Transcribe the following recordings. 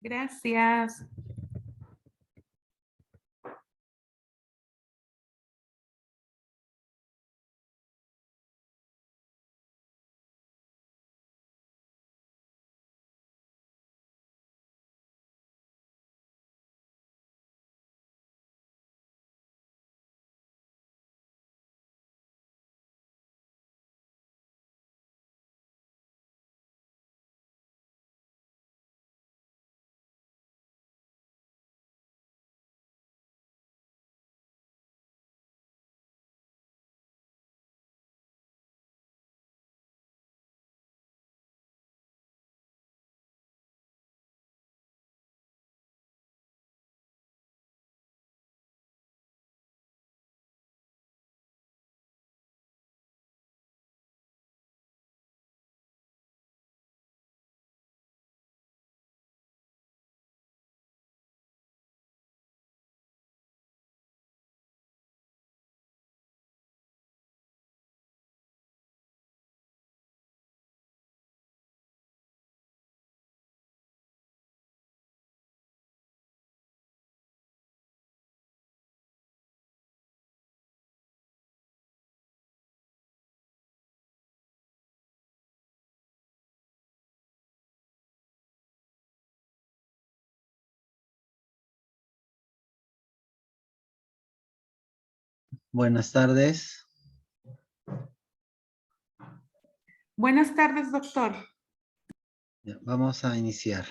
Gracias. Buenas tardes. Buenas tardes, doctor. Ya, vamos a iniciar.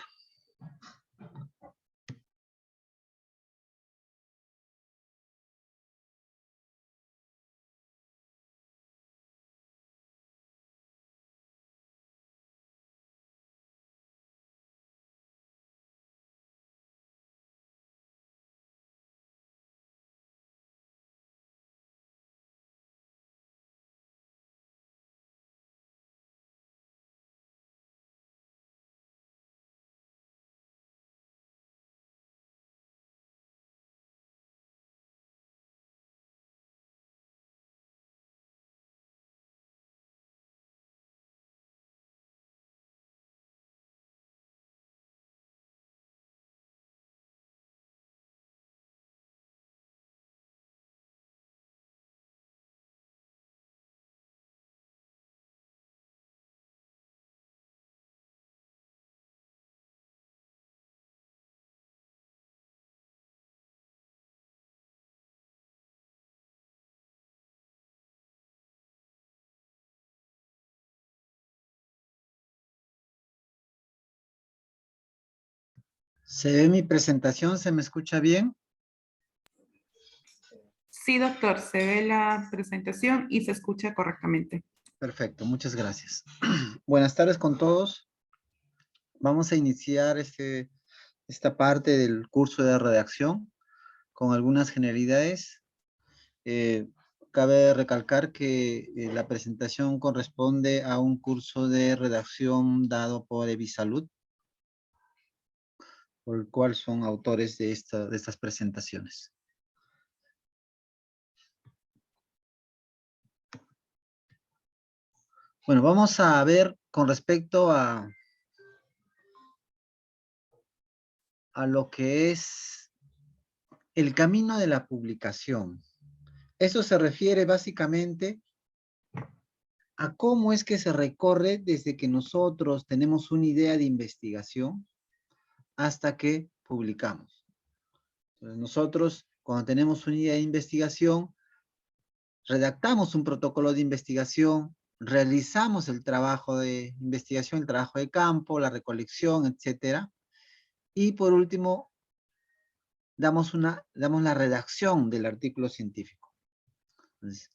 ¿Se ve mi presentación? ¿Se me escucha bien? Sí, doctor, se ve la presentación y se escucha correctamente. Perfecto, muchas gracias. Buenas tardes con todos. Vamos a iniciar esta parte del curso de redacción con algunas generalidades. Eh, Cabe recalcar que la presentación corresponde a un curso de redacción dado por Evisalud, por el cual son autores de estas presentaciones. Bueno, vamos a ver con respecto a lo que es el camino de la publicación. Esto se refiere básicamente a cómo es que se recorre desde que nosotros tenemos una idea de investigación hasta que publicamos. Entonces, nosotros, cuando tenemos una idea de investigación, redactamos un protocolo de investigación, realizamos el trabajo de investigación, el trabajo de campo, la recolección, etcétera. Y por último, damos la redacción del artículo científico. Entonces,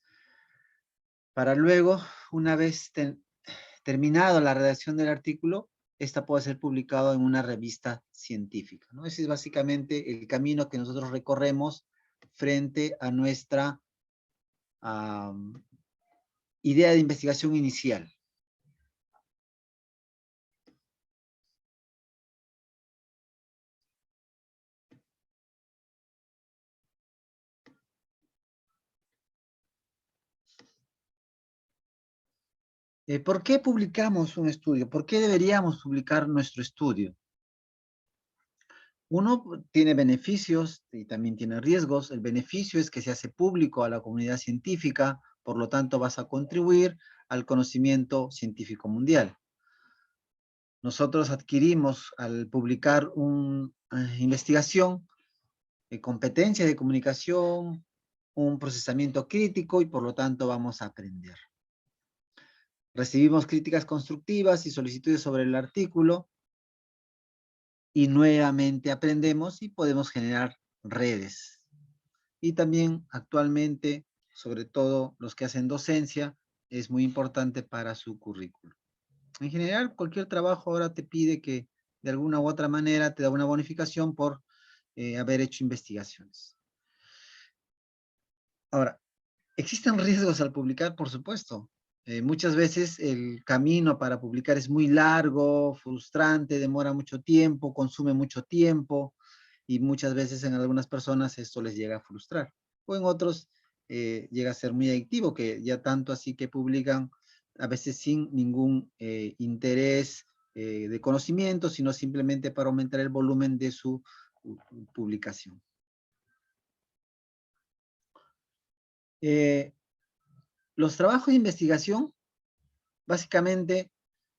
para luego, una vez terminado la redacción del artículo, esta puede ser publicado en una revista científica, ¿no? Ese es básicamente el camino que nosotros recorremos frente a nuestra idea de investigación inicial. ¿Por qué publicamos un estudio? ¿Por qué deberíamos publicar nuestro estudio? Uno tiene beneficios y también tiene riesgos. El beneficio es que se hace público a la comunidad científica, por lo tanto vas a contribuir al conocimiento científico mundial. Nosotros adquirimos al publicar una investigación, competencia de comunicación, un procesamiento crítico y por lo tanto vamos a aprender. Recibimos críticas constructivas y solicitudes sobre el artículo y nuevamente aprendemos y podemos generar redes. Y también actualmente, sobre todo los que hacen docencia, es muy importante para su currículo. En general, cualquier trabajo ahora te pide que de alguna u otra manera te da una bonificación por haber hecho investigaciones. Ahora, ¿existen riesgos al publicar? Por supuesto. Muchas veces el camino para publicar es muy largo, frustrante, demora mucho tiempo, consume mucho tiempo y muchas veces en algunas personas esto les llega a frustrar. O en otros llega a ser muy adictivo, que ya tanto así que publican a veces sin ningún interés de conocimiento, sino simplemente para aumentar el volumen de su publicación. Los trabajos de investigación, básicamente,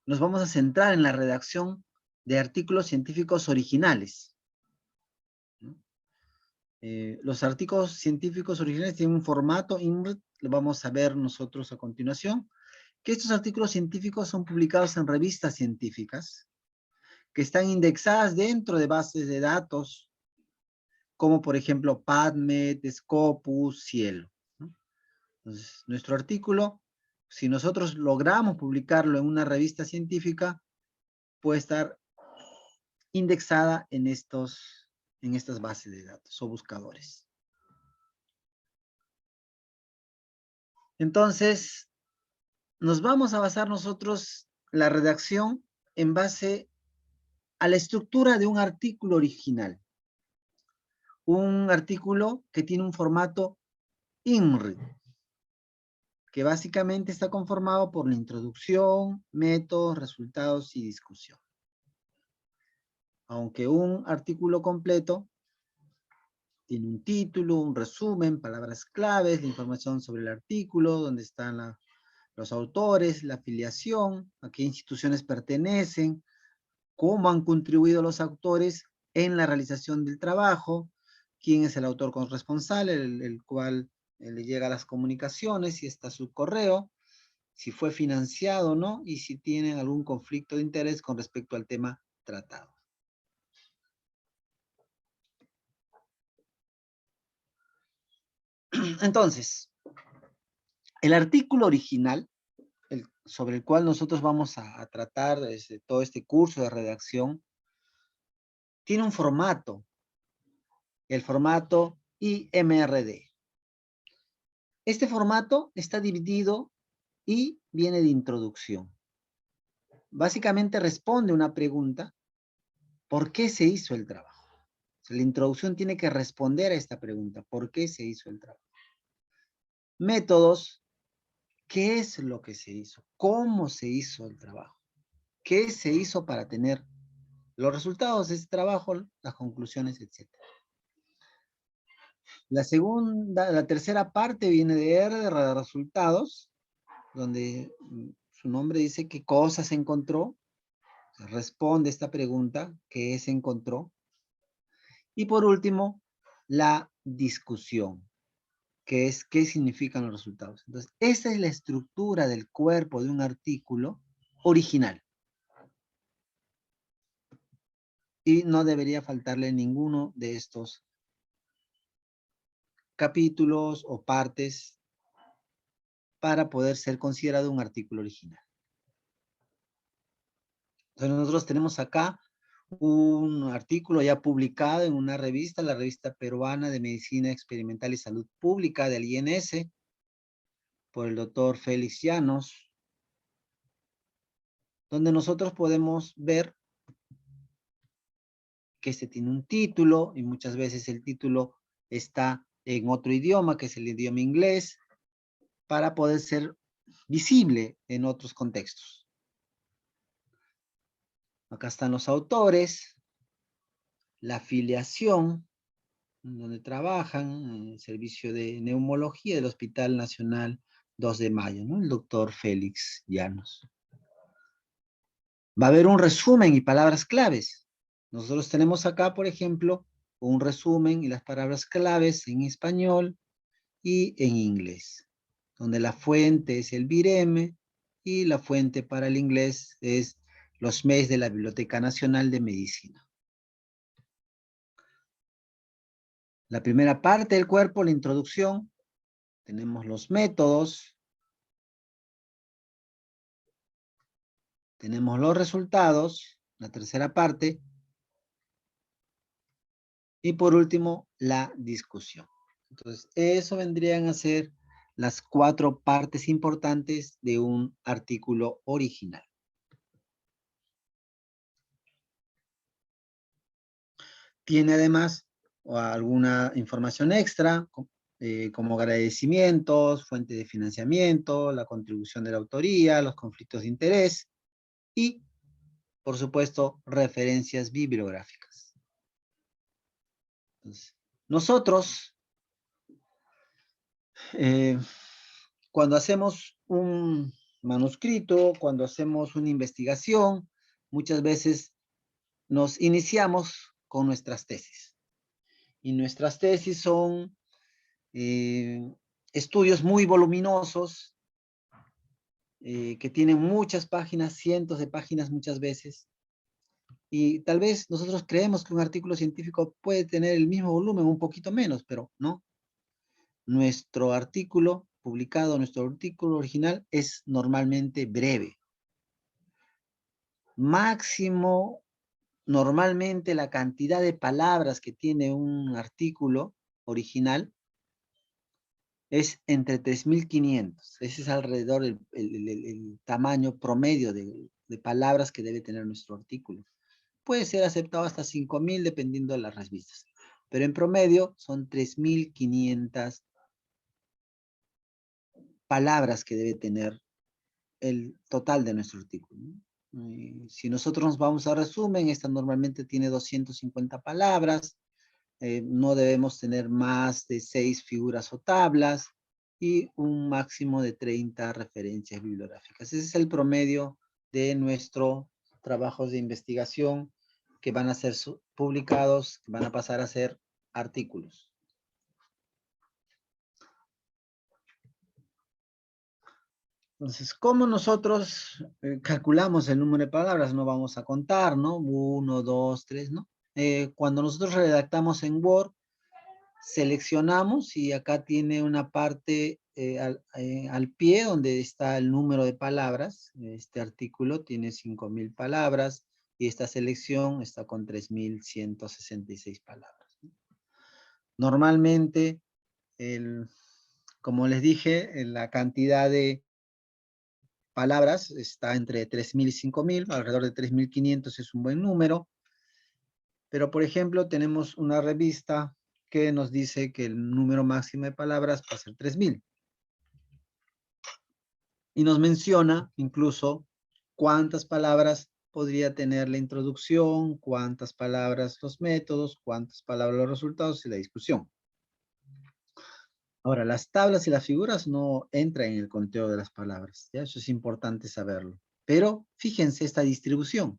nos vamos a centrar en la redacción de artículos científicos originales. Los artículos científicos originales tienen un formato INRID, lo vamos a ver nosotros a continuación, que estos artículos científicos son publicados en revistas científicas, que están indexadas dentro de bases de datos, como por ejemplo PubMed, Scopus, Cielo. Entonces, nuestro artículo, si nosotros logramos publicarlo en una revista científica, puede estar indexada en estas bases de datos o buscadores. Entonces, nos vamos a basar nosotros la redacción en base a la estructura de un artículo original. Un artículo que tiene un formato INRID, que básicamente está conformado por la introducción, métodos, resultados y discusión. Aunque un artículo completo tiene un título, un resumen, palabras claves, la información sobre el artículo, dónde están los autores, la afiliación, a qué instituciones pertenecen, cómo han contribuido los autores en la realización del trabajo, quién es el autor corresponsal, el cual le llega las comunicaciones, si está su correo, si fue financiado o no, y si tienen algún conflicto de interés con respecto al tema tratado. Entonces, el artículo original, sobre el cual nosotros vamos a tratar desde todo este curso de redacción, tiene un formato, el formato IMRD. Este formato está dividido y viene de introducción. Básicamente responde una pregunta, ¿por qué se hizo el trabajo? O sea, la introducción tiene que responder a esta pregunta, ¿por qué se hizo el trabajo? Métodos, ¿qué es lo que se hizo? ¿Cómo se hizo el trabajo? ¿Qué se hizo para tener los resultados de ese trabajo, las conclusiones, etcétera? La tercera parte viene de R, de resultados, donde su nombre dice qué cosas encontró, responde esta pregunta, qué se encontró. Y por último, la discusión, que es qué significan los resultados. Entonces, esa es la estructura del cuerpo de un artículo original. Y no debería faltarle ninguno de estos capítulos o partes para poder ser considerado un artículo original. Entonces, nosotros tenemos acá un artículo ya publicado en una revista, la Revista Peruana de Medicina Experimental y Salud Pública del INS, por el doctor Félix Llanos, donde nosotros podemos ver que este tiene un título, y muchas veces el título está en otro idioma, que es el idioma inglés, para poder ser visible en otros contextos. Acá están los autores, la afiliación, donde trabajan en el servicio de neumología del Hospital Nacional 2 de Mayo, ¿no? El doctor Félix Llanos. Va a haber un resumen y palabras claves. Nosotros tenemos acá, por ejemplo, un resumen y las palabras claves en español y en inglés, donde la fuente es el BIREM y la fuente para el inglés es los MES de la Biblioteca Nacional de Medicina. La primera parte del cuerpo, la introducción, tenemos los métodos, tenemos los resultados, la tercera parte, y por último, la discusión. Entonces, eso vendrían a ser las 4 partes importantes de un artículo original. Tiene además alguna información extra, como agradecimientos, fuente de financiamiento, la contribución de la autoría, los conflictos de interés y, por supuesto, referencias bibliográficas. Entonces, nosotros, cuando hacemos un manuscrito, cuando hacemos una investigación, muchas veces nos iniciamos con nuestras tesis. Y nuestras tesis son estudios muy voluminosos, que tienen muchas páginas, cientos de páginas muchas veces. Y tal vez nosotros creemos que un artículo científico puede tener el mismo volumen, un poquito menos, pero no. Nuestro artículo publicado, nuestro artículo original es normalmente breve. Máximo, normalmente la cantidad de palabras que tiene un artículo original es entre 3.500. Ese es alrededor el tamaño promedio de palabras que debe tener nuestro artículo. Puede ser aceptado hasta 5.000 dependiendo de las revistas. Pero en promedio son 3.500 palabras que debe tener el total de nuestro artículo, ¿no? Si nosotros nos vamos a resumen, esta normalmente tiene 250 palabras, no debemos tener más de 6 figuras o tablas y un máximo de 30 referencias bibliográficas. Ese es el promedio de nuestros trabajos de investigación que van a ser publicados, que van a pasar a ser artículos. Entonces, ¿cómo nosotros calculamos el número de palabras? No vamos a contar, ¿no? 1, 2, 3, ¿no? Cuando nosotros redactamos en Word, seleccionamos y acá tiene una parte al pie donde está el número de palabras. Este artículo tiene 5.000 palabras y esta selección está con 3.166 palabras, ¿no? Normalmente, como les dije, la cantidad de palabras está entre 3.000 y 5.000, alrededor de 3.500 es un buen número. Pero, por ejemplo, tenemos una revista que nos dice que el número máximo de palabras va a ser 3.000. Y nos menciona incluso cuántas palabras podría tener la introducción, cuántas palabras los métodos, cuántas palabras los resultados y la discusión. Ahora, las tablas y las figuras no entran en el conteo de las palabras, ¿ya? Eso es importante saberlo. Pero fíjense esta distribución.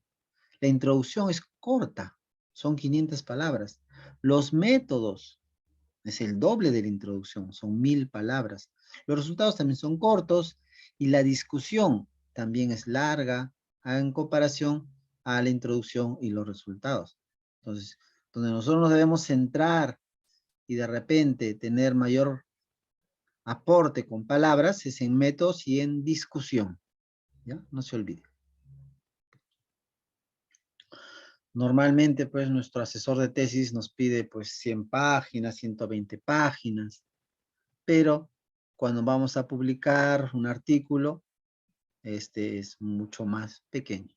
La introducción es corta, son 500 palabras. Los métodos es el doble de la introducción, son 1.000 palabras. Los resultados también son cortos y la discusión también es larga en comparación a la introducción y los resultados. Entonces, donde nosotros nos debemos centrar y de repente tener mayor aporte con palabras es en métodos y en discusión, ¿ya? No se olvide. Normalmente, pues, nuestro asesor de tesis nos pide, pues, 100 páginas, 120 páginas, pero cuando vamos a publicar un artículo, este es mucho más pequeño.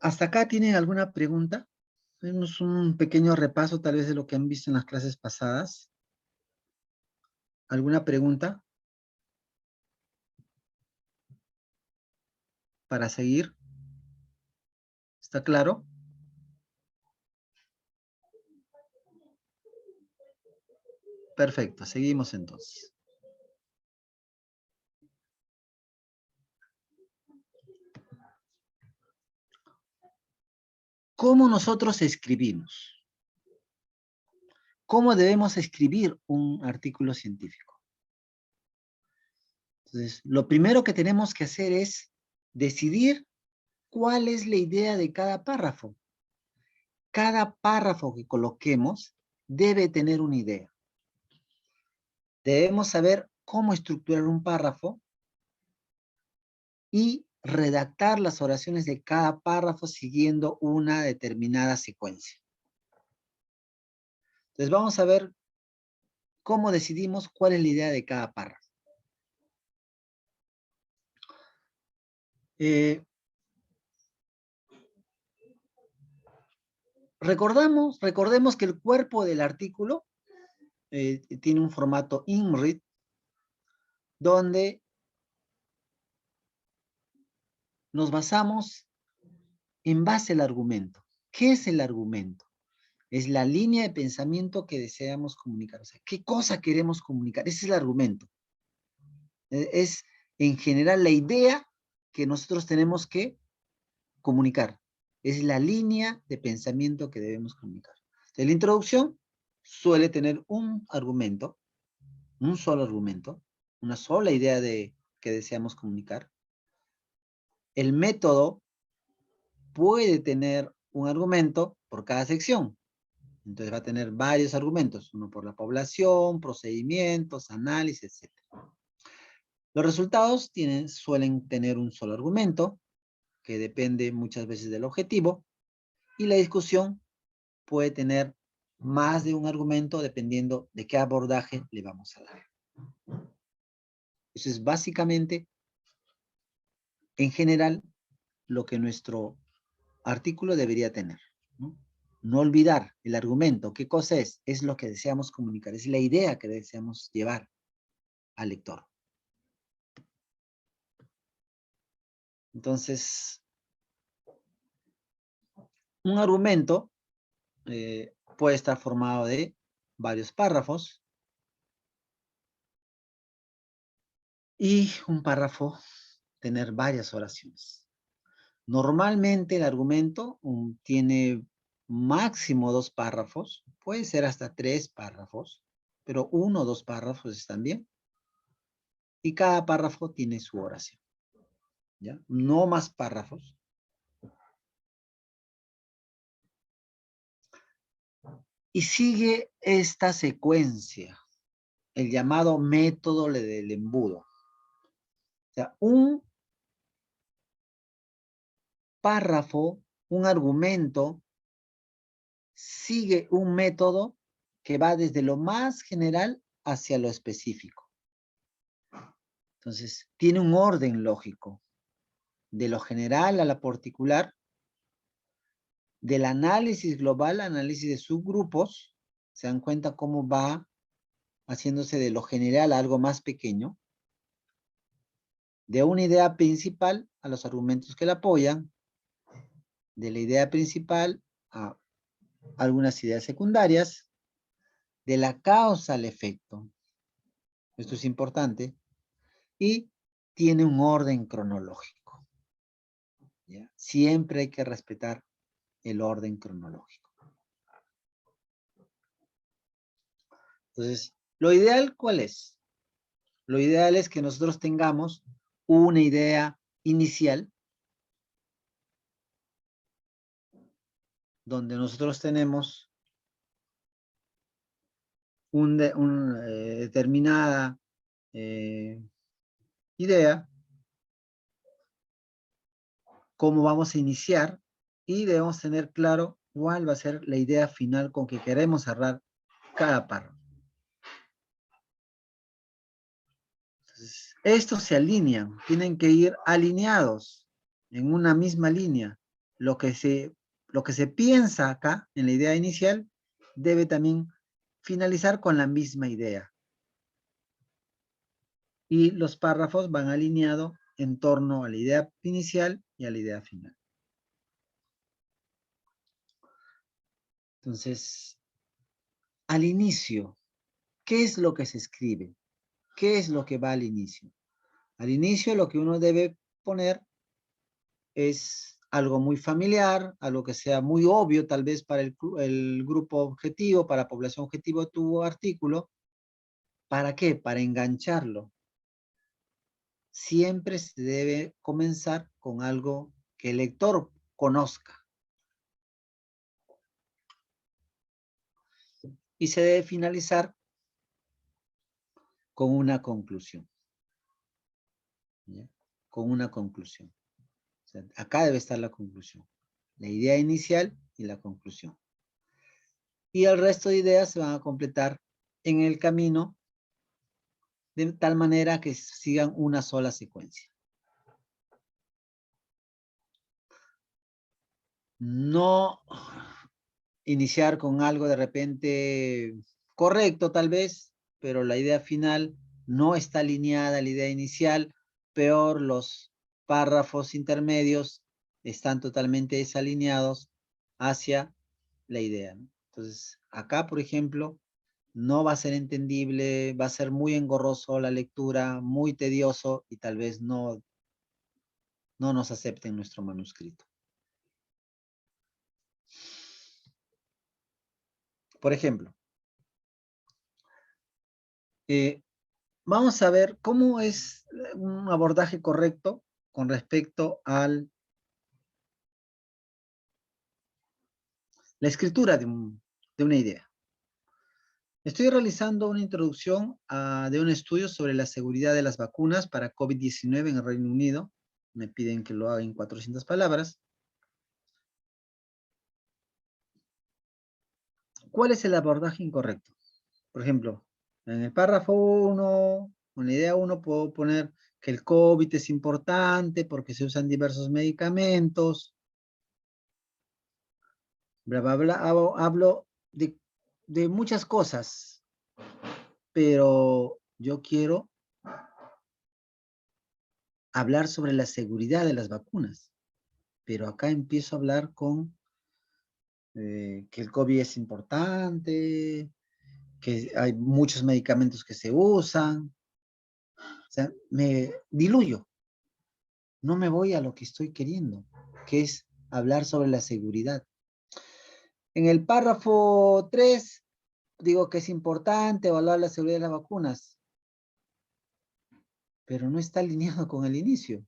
¿Hasta acá tienen alguna pregunta? Tenemos un pequeño repaso, tal vez, de lo que han visto en las clases pasadas. ¿Alguna pregunta? ¿Para seguir? ¿Está claro? Perfecto, seguimos entonces. ¿Cómo nosotros escribimos? ¿Cómo debemos escribir un artículo científico? Entonces, lo primero que tenemos que hacer es decidir cuál es la idea de cada párrafo. Cada párrafo que coloquemos debe tener una idea. Debemos saber cómo estructurar un párrafo y redactar las oraciones de cada párrafo siguiendo una determinada secuencia. Entonces vamos a ver cómo decidimos cuál es la idea de cada párrafo. Recordemos que el cuerpo del artículo tiene un formato INRID, donde nos basamos en base al argumento. ¿Qué es el argumento? Es la línea de pensamiento que deseamos comunicar. O sea, ¿qué cosa queremos comunicar? Ese es el argumento. Es en general la idea que nosotros tenemos que comunicar. Es la línea de pensamiento que debemos comunicar. De la introducción suele tener un argumento, un solo argumento, una sola idea que deseamos comunicar. El método puede tener un argumento por cada sección. Entonces va a tener varios argumentos, uno por la población, procedimientos, análisis, etc. Los resultados suelen tener un solo argumento, que depende muchas veces del objetivo, y la discusión puede tener más de un argumento dependiendo de qué abordaje le vamos a dar. Eso es básicamente, en general, lo que nuestro artículo debería tener, ¿no? No olvidar el argumento. ¿Qué cosa es? Es lo que deseamos comunicar, es la idea que deseamos llevar al lector. Entonces, un argumento puede estar formado de varios párrafos y un párrafo tener varias oraciones. Normalmente el argumento tiene máximo 2 párrafos, puede ser hasta 3 párrafos, pero 1 o 2 párrafos están bien. Y cada párrafo tiene su oración, ¿ya? No más párrafos. Y sigue esta secuencia, el llamado método del embudo. O sea, un párrafo, un argumento, sigue un método que va desde lo más general hacia lo específico. Entonces, tiene un orden lógico, de lo general a lo particular, del análisis global, análisis de subgrupos, se dan cuenta cómo va haciéndose de lo general a algo más pequeño, de una idea principal a los argumentos que la apoyan, de la idea principal a algunas ideas secundarias, de la causa al efecto. Esto es importante. Y tiene un orden cronológico, ¿ya? Siempre hay que respetar el orden cronológico. Entonces, ¿lo ideal cuál es? Lo ideal es que nosotros tengamos una idea inicial donde nosotros tenemos una determinada idea, cómo vamos a iniciar y debemos tener claro cuál va a ser la idea final con que queremos cerrar cada párrafo. Entonces, estos se alinean, tienen que ir alineados en una misma línea. Lo que se piensa acá en la idea inicial debe también finalizar con la misma idea. Y los párrafos van alineados en torno a la idea inicial y a la idea final. Entonces, al inicio, ¿qué es lo que se escribe? ¿Qué es lo que va al inicio? Al inicio lo que uno debe poner es algo muy familiar, algo que sea muy obvio tal vez para el grupo objetivo, para la población objetivo de tu artículo. ¿Para qué? Para engancharlo. Siempre se debe comenzar con algo que el lector conozca. Y se debe finalizar con una conclusión. ¿Ya? Con una conclusión. O sea, acá debe estar la conclusión. La idea inicial y la conclusión. Y el resto de ideas se van a completar en el camino de tal manera que sigan una sola secuencia. No iniciar con algo de repente correcto tal vez, pero la idea final no está alineada a la idea inicial. Peor, los párrafos intermedios están totalmente desalineados hacia la idea, ¿no? Entonces, acá, por ejemplo, no va a ser entendible, va a ser muy engorroso la lectura, muy tedioso y tal vez no nos acepten nuestro manuscrito. Por ejemplo, vamos a ver cómo es un abordaje correcto con respecto a la escritura de una idea. Estoy realizando una introducción de un estudio sobre la seguridad de las vacunas para COVID-19 en el Reino Unido. Me piden que lo haga en 400 palabras. ¿Cuál es el abordaje incorrecto? Por ejemplo, en el párrafo 1, en la idea 1, puedo poner que el COVID es importante porque se usan diversos medicamentos. Bla, bla, bla. Hablo de muchas cosas, pero yo quiero hablar sobre la seguridad de las vacunas. Pero acá empiezo a hablar con que el COVID es importante, que hay muchos medicamentos que se usan. O sea, me diluyo. No me voy a lo que estoy queriendo, que es hablar sobre la seguridad. En el párrafo 3, digo que es importante evaluar la seguridad de las vacunas, pero no está alineado con el inicio.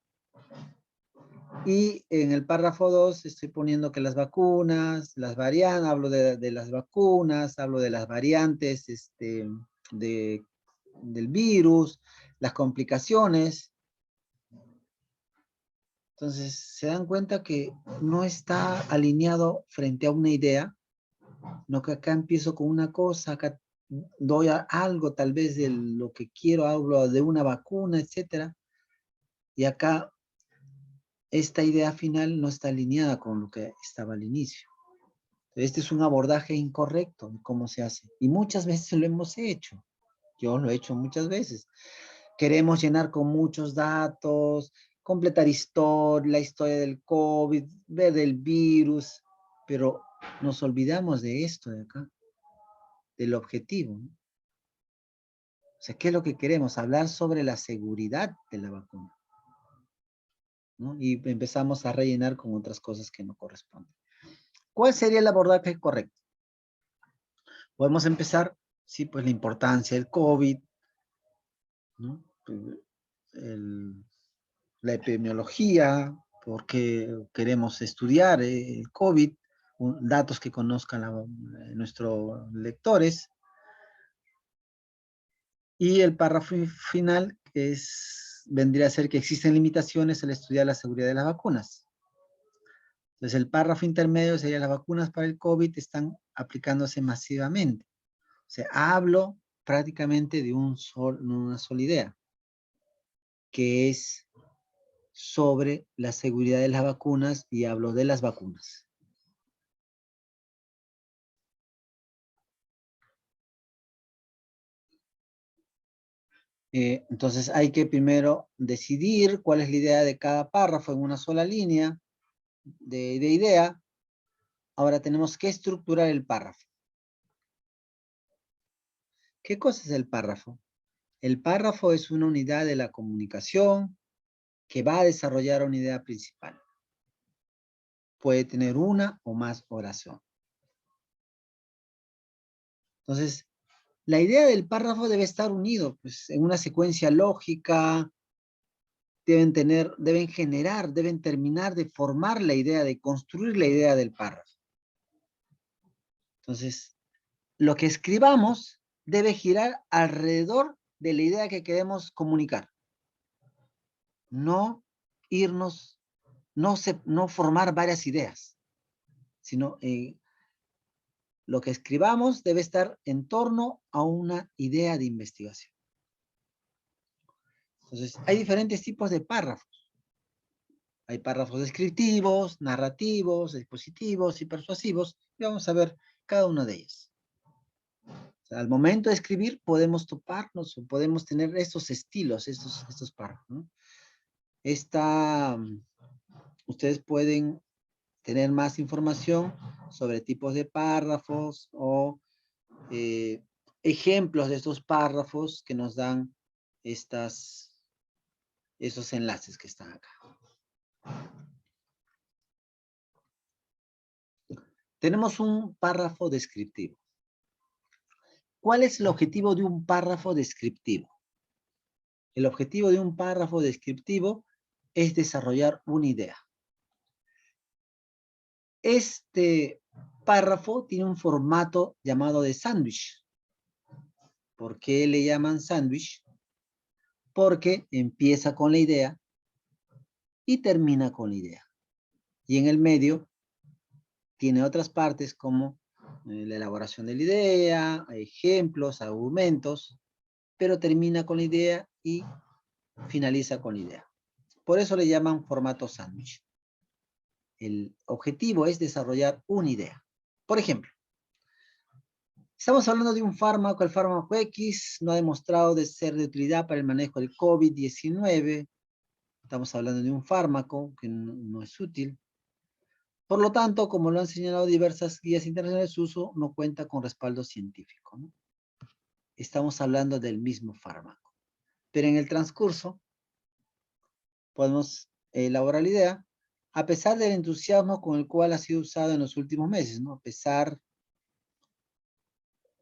Y en el párrafo 2 estoy poniendo que las vacunas, las variantes, hablo de las vacunas, hablo de las variantes del virus, las complicaciones. Entonces, se dan cuenta que no está alineado frente a una idea, no que acá empiezo con una cosa, acá doy algo tal vez de lo que quiero, hablo de una vacuna, etcétera, y acá esta idea final no está alineada con lo que estaba al inicio. Este es un abordaje incorrecto de cómo se hace, y muchas veces lo hemos hecho. Yo lo he hecho muchas veces. Queremos llenar con muchos datos, completar la historia del COVID, ver del virus, pero nos olvidamos de esto de acá, del objetivo, ¿no? O sea, ¿qué es lo que queremos? Hablar sobre la seguridad de la vacuna, ¿no? Y empezamos a rellenar con otras cosas que no corresponden. ¿Cuál sería el abordaje correcto? Podemos empezar, sí, pues la importancia del COVID, ¿no? La epidemiología, porque queremos estudiar el COVID, datos que conozcan nuestros lectores, y el párrafo final vendría a ser que existen limitaciones al estudiar la seguridad de las vacunas. Entonces el párrafo intermedio sería: las vacunas para el COVID están aplicándose masivamente. O sea, hablo prácticamente de una sola idea, que es sobre la seguridad de las vacunas, y hablo de las vacunas. Entonces hay que primero decidir cuál es la idea de cada párrafo en una sola línea de idea, Ahora tenemos que estructurar el párrafo. ¿Qué cosa es el párrafo? El párrafo es una unidad de la comunicación que va a desarrollar una idea principal. Puede tener una o más oraciones. Entonces, la idea del párrafo debe estar unido, pues, en una secuencia lógica, deben terminar de formar la idea, de construir la idea del párrafo. Entonces, lo que escribamos debe girar alrededor de la idea que queremos comunicar. No irnos, no formar varias ideas, sino lo que escribamos debe estar en torno a una idea de investigación. Entonces, hay diferentes tipos de párrafos. Hay párrafos descriptivos, narrativos, expositivos y persuasivos. Y vamos a ver cada uno de ellos. O sea, al momento de escribir podemos toparnos o podemos tener estos estilos, estos párrafos, ¿no? Ustedes pueden tener más información sobre tipos de párrafos o ejemplos de estos párrafos que nos dan esos enlaces que están acá. Tenemos un párrafo descriptivo. ¿Cuál es el objetivo de un párrafo descriptivo? El objetivo de un párrafo descriptivo es desarrollar una idea. Este párrafo tiene un formato llamado de sándwich. ¿Por qué le llaman sándwich? Porque empieza con la idea y termina con la idea. Y en el medio tiene otras partes como la elaboración de la idea, ejemplos, argumentos, pero termina con la idea y finaliza con la idea. Por eso le llaman formato sándwich. El objetivo es desarrollar una idea. Por ejemplo, estamos hablando de un fármaco, el fármaco X no ha demostrado de ser de utilidad para el manejo del COVID-19. Estamos hablando de un fármaco que no es útil. Por lo tanto, como lo han señalado diversas guías internacionales, su uso no cuenta con respaldo científico, ¿no? Estamos hablando del mismo fármaco. Pero en el transcurso, podemos elaborar la idea, a pesar del entusiasmo con el cual ha sido usado en los últimos meses, ¿no? A pesar,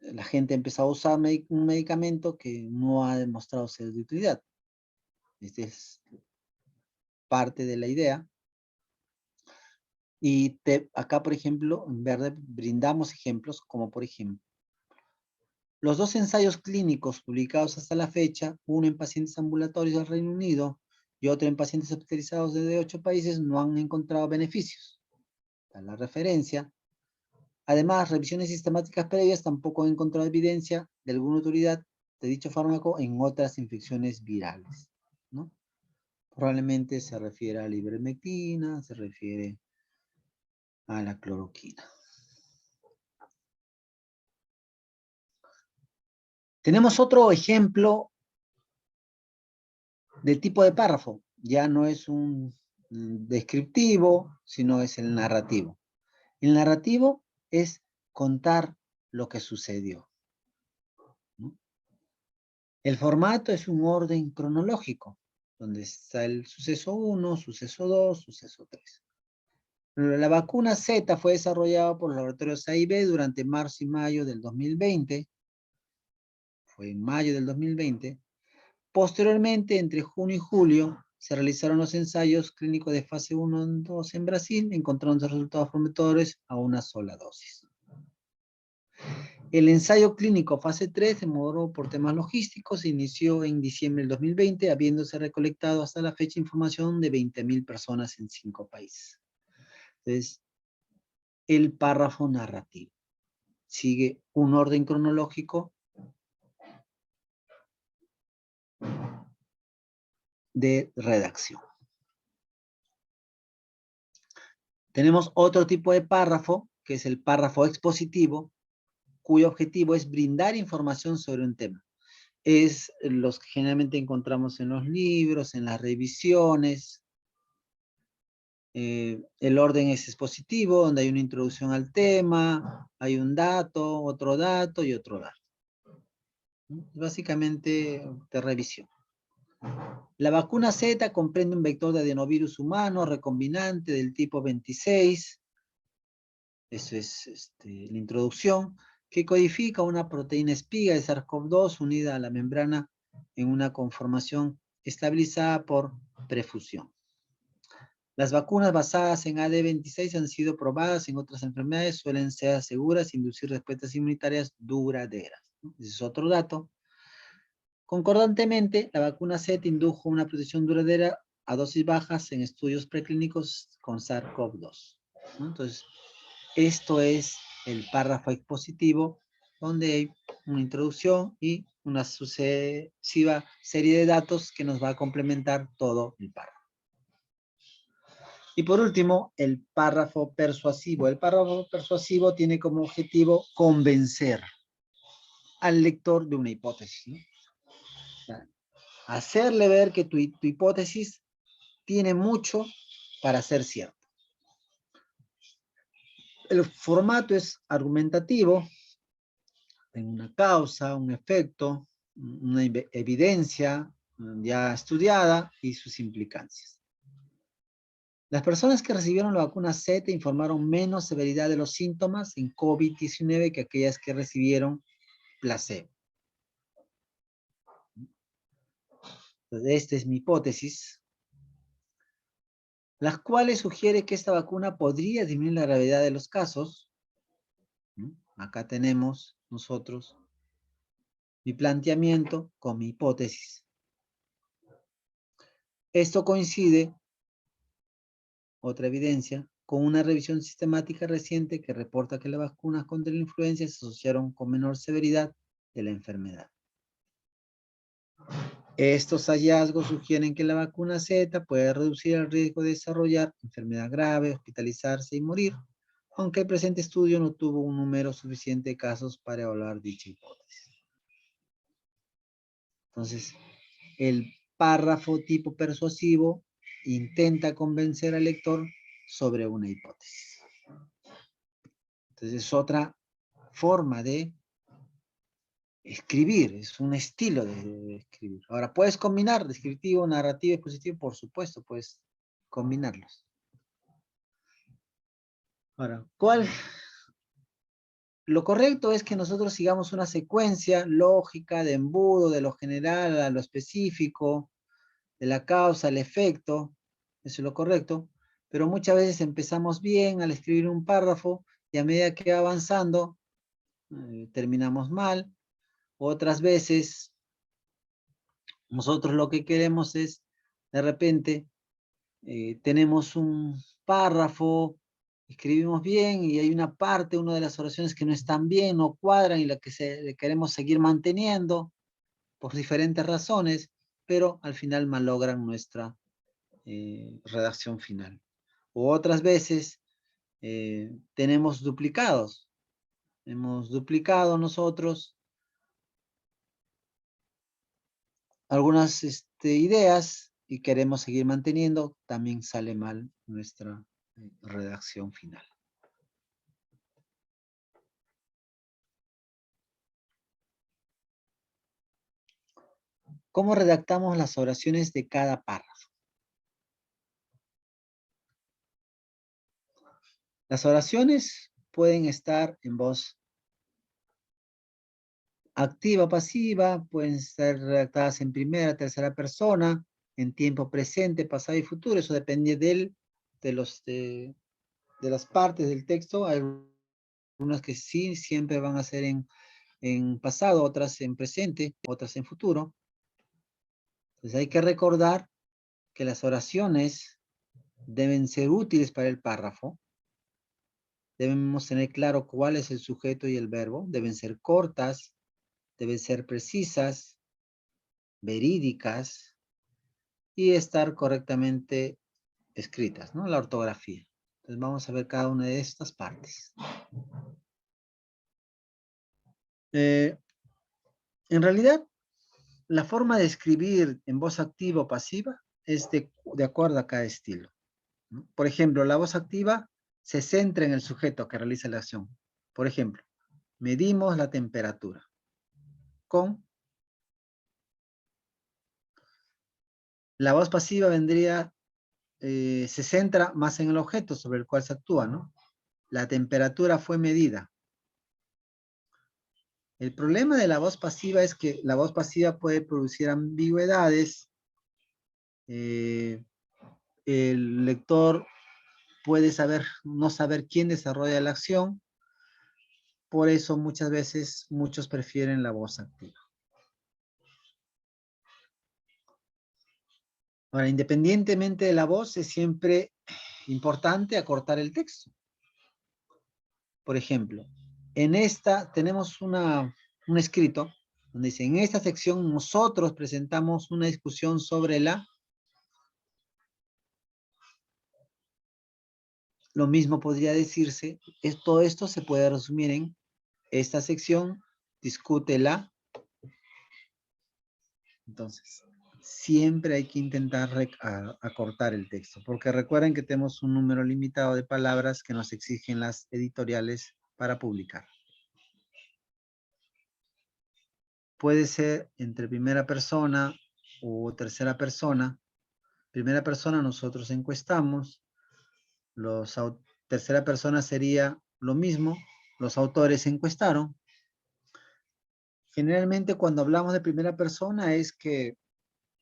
la gente ha empezado a usar un medicamento que no ha demostrado ser de utilidad. Esta es parte de la idea. Y acá, por ejemplo, en verde brindamos ejemplos, como por ejemplo, los 2 ensayos clínicos publicados hasta la fecha, uno en pacientes ambulatorios del Reino Unido y otro en pacientes hospitalizados de 8 países, no han encontrado beneficios. Para la referencia. Además, revisiones sistemáticas previas tampoco han encontrado evidencia de alguna utilidad de dicho fármaco en otras infecciones virales, ¿no? Probablemente se refiere a la ivermectina, se refiere a la cloroquina. Tenemos otro ejemplo de tipo de párrafo. Ya no es un descriptivo, sino es el narrativo. El narrativo es contar lo que sucedió, ¿no? El formato es un orden cronológico, donde está el suceso 1, suceso 2, suceso 3. La vacuna Z fue desarrollada por los laboratorios A y B durante marzo y mayo del 2020. Fue en mayo del 2020. Posteriormente, entre junio y julio, se realizaron los ensayos clínicos de fase 1 y 2 en Brasil, encontrándose resultados prometedores a una sola dosis. El ensayo clínico fase 3 se demoró por temas logísticos, se inició en diciembre del 2020, habiéndose recolectado hasta la fecha información de 20.000 personas en 5 países. Entonces, el párrafo narrativo sigue un orden cronológico de redacción. Tenemos otro tipo de párrafo, que es el párrafo expositivo, cuyo objetivo es brindar información sobre un tema. Es los que generalmente encontramos en los libros, en las revisiones. El orden es expositivo, donde hay una introducción al tema, hay un dato, otro dato y otro dato. Básicamente de revisión. La vacuna Z comprende un vector de adenovirus humano recombinante del tipo 26. Eso es la introducción, que codifica una proteína espiga de SARS-CoV-2 unida a la membrana en una conformación estabilizada por prefusión. Las vacunas basadas en AD26 han sido probadas en otras enfermedades, suelen ser seguras e inducir respuestas inmunitarias duraderas. Ese es otro dato. Concordantemente, la vacuna Z indujo una protección duradera a dosis bajas en estudios preclínicos con SARS-CoV-2. Entonces, esto es el párrafo expositivo, donde hay una introducción y una sucesiva serie de datos que nos va a complementar todo el párrafo. Y por último, el párrafo persuasivo. El párrafo persuasivo tiene como objetivo convencer al lector de una hipótesis, ¿no? O sea, hacerle ver que tu hipótesis tiene mucho para ser cierto. El formato es argumentativo, en una causa, un efecto, una evidencia ya estudiada y sus implicancias. Las personas que recibieron la vacuna Z informaron menos severidad de los síntomas en COVID-19 que aquellas que recibieron placebo. Entonces, esta es mi hipótesis, las cuales sugiere que esta vacuna podría disminuir la gravedad de los casos. Acá tenemos nosotros mi planteamiento con mi hipótesis. Esto coincide, otra evidencia, con una revisión sistemática reciente que reporta que las vacunas contra la influenza se asociaron con menor severidad de la enfermedad. Estos hallazgos sugieren que la vacuna Z puede reducir el riesgo de desarrollar enfermedad grave, hospitalizarse y morir, aunque el presente estudio no tuvo un número suficiente de casos para evaluar dicha hipótesis. Entonces, el párrafo tipo persuasivo intenta convencer al lector sobre una hipótesis. Entonces, es otra forma de escribir, es un estilo de escribir. Ahora, ¿puedes combinar descriptivo, narrativo, expositivo? Por supuesto, puedes combinarlos. Ahora, lo correcto es que nosotros sigamos una secuencia lógica de embudo de lo general a lo específico, de la causa al efecto, eso es lo correcto, pero muchas veces empezamos bien al escribir un párrafo y a medida que va avanzando, terminamos mal. Otras veces, nosotros lo que queremos es, de repente, tenemos un párrafo, escribimos bien y hay una parte, una de las oraciones que no están bien, no cuadran y la que queremos seguir manteniendo por diferentes razones, pero al final malogran nuestra redacción final. O otras veces tenemos duplicados. Hemos duplicado nosotros algunas ideas y queremos seguir manteniendo, también sale mal nuestra redacción final. ¿Cómo redactamos las oraciones de cada párrafo? Las oraciones pueden estar en voz activa o pasiva, pueden ser redactadas en primera, tercera persona, en tiempo presente, pasado y futuro. Eso depende de las partes del texto. Hay algunas que sí, siempre van a ser en pasado, otras en presente, otras en futuro. Entonces hay que recordar que las oraciones deben ser útiles para el párrafo. Debemos tener claro cuál es el sujeto y el verbo. Deben ser cortas, deben ser precisas, verídicas y estar correctamente escritas, ¿no? La ortografía. Entonces vamos a ver cada una de estas partes. En realidad, la forma de escribir en voz activa o pasiva es de acuerdo a cada estilo. ¿no? Por ejemplo, la voz activa se centra en el sujeto que realiza la acción. Por ejemplo, medimos la temperatura con. La voz pasiva vendría, se centra más en el objeto sobre el cual se actúa, ¿no? La temperatura fue medida. El problema de la voz pasiva es que la voz pasiva puede producir ambigüedades. El lector puede no saber quién desarrolla la acción. Por eso muchas veces muchos prefieren la voz activa. Ahora, independientemente de la voz, es siempre importante acortar el texto. Por ejemplo, en esta tenemos un escrito donde dice, en esta sección nosotros presentamos una discusión sobre lo mismo podría decirse, todo esto se puede resumir en esta sección discute Entonces, siempre hay que intentar acortar el texto, porque recuerden que tenemos un número limitado de palabras que nos exigen las editoriales para publicar. Puede ser entre primera persona o tercera persona. Primera persona nosotros encuestamos, tercera persona sería lo mismo, los autores encuestaron. Generalmente cuando hablamos de primera persona es que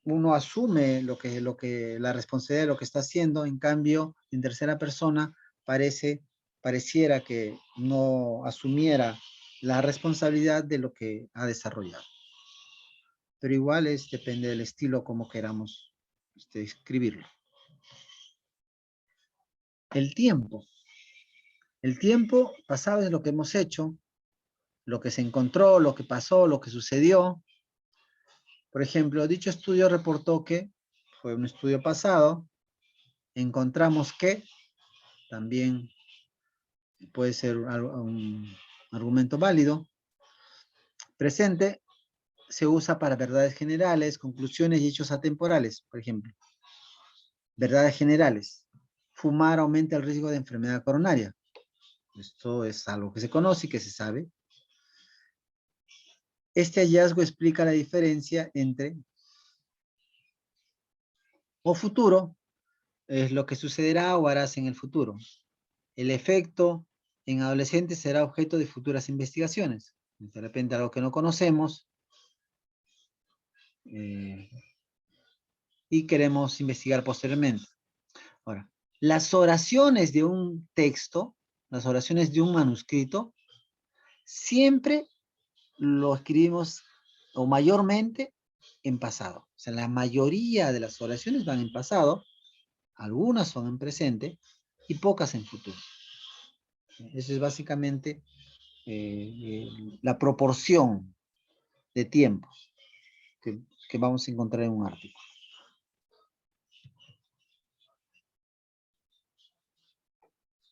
uno asume la responsabilidad de lo que está haciendo, en cambio, en tercera persona pareciera que no asumiera la responsabilidad de lo que ha desarrollado. Pero igual depende del estilo como queramos escribirlo. El tiempo. El tiempo pasado es lo que hemos hecho, lo que se encontró, lo que pasó, lo que sucedió. Por ejemplo, dicho estudio reportó que fue un estudio pasado, encontramos que también puede ser un argumento válido. Presente se usa para verdades generales, conclusiones y hechos atemporales, por ejemplo. Verdades generales. Fumar aumenta el riesgo de enfermedad coronaria. Esto es algo que se conoce y que se sabe. Este hallazgo explica la diferencia entre o futuro, es lo que sucederá o harás en el futuro. El efecto en adolescentes será objeto de futuras investigaciones. De repente algo que no conocemos y queremos investigar posteriormente. Ahora, las oraciones de un texto, las oraciones de un manuscrito, siempre lo escribimos o mayormente en pasado. O sea, la mayoría de las oraciones van en pasado, algunas son en presente y pocas en futuro. Esa es básicamente la proporción de tiempo que vamos a encontrar en un artículo.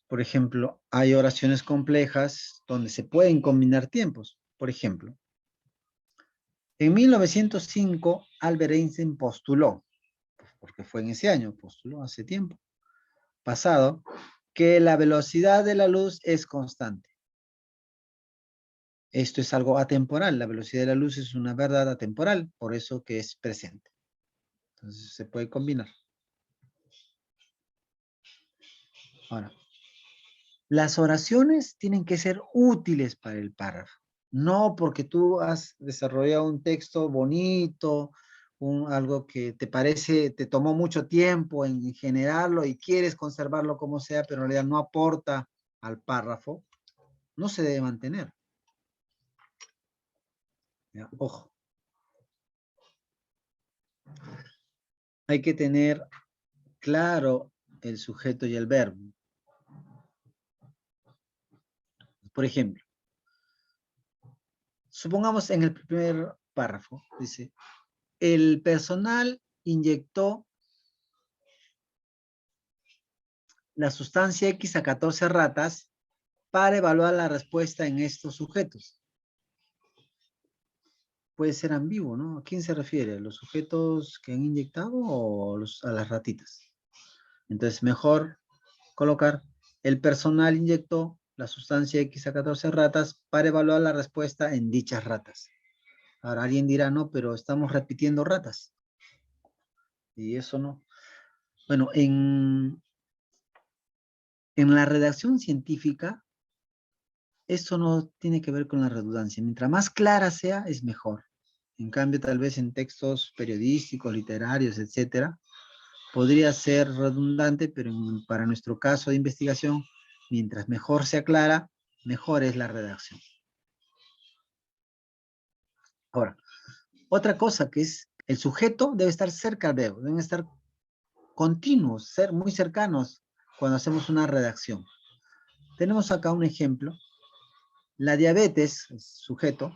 Por ejemplo, hay oraciones complejas donde se pueden combinar tiempos. Por ejemplo, en 1905, Albert Einstein postuló, porque fue en ese año, postuló hace tiempo pasado, que la velocidad de la luz es constante. Esto es algo atemporal, la velocidad de la luz es una verdad atemporal, por eso que es presente. Entonces se puede combinar. Ahora, las oraciones tienen que ser útiles para el párrafo. No porque tú has desarrollado un texto bonito, algo que te parece, te tomó mucho tiempo en generarlo y quieres conservarlo como sea, pero en realidad no aporta al párrafo, no se debe mantener. ¿Ya? Ojo. Hay que tener claro el sujeto y el verbo. Por ejemplo, supongamos en el primer párrafo, dice, el personal inyectó la sustancia X a 14 ratas para evaluar la respuesta en estos sujetos. Puede ser ambiguo, ¿no? ¿A quién se refiere? ¿A los sujetos que han inyectado o a las ratitas? Entonces, mejor colocar, el personal inyectó la sustancia X a 14 ratas para evaluar la respuesta en dichas ratas. Ahora alguien dirá, no, pero estamos repitiendo ratas. Y eso no. Bueno, en la redacción científica, eso no tiene que ver con la redundancia. Mientras más clara sea, es mejor. En cambio, tal vez en textos periodísticos, literarios, etcétera, podría ser redundante, pero para nuestro caso de investigación, mientras mejor se aclara, mejor es la redacción. Ahora, otra cosa que es, el sujeto debe estar cerca al verbo, deben estar continuos, ser muy cercanos cuando hacemos una redacción. Tenemos acá un ejemplo. La diabetes, sujeto,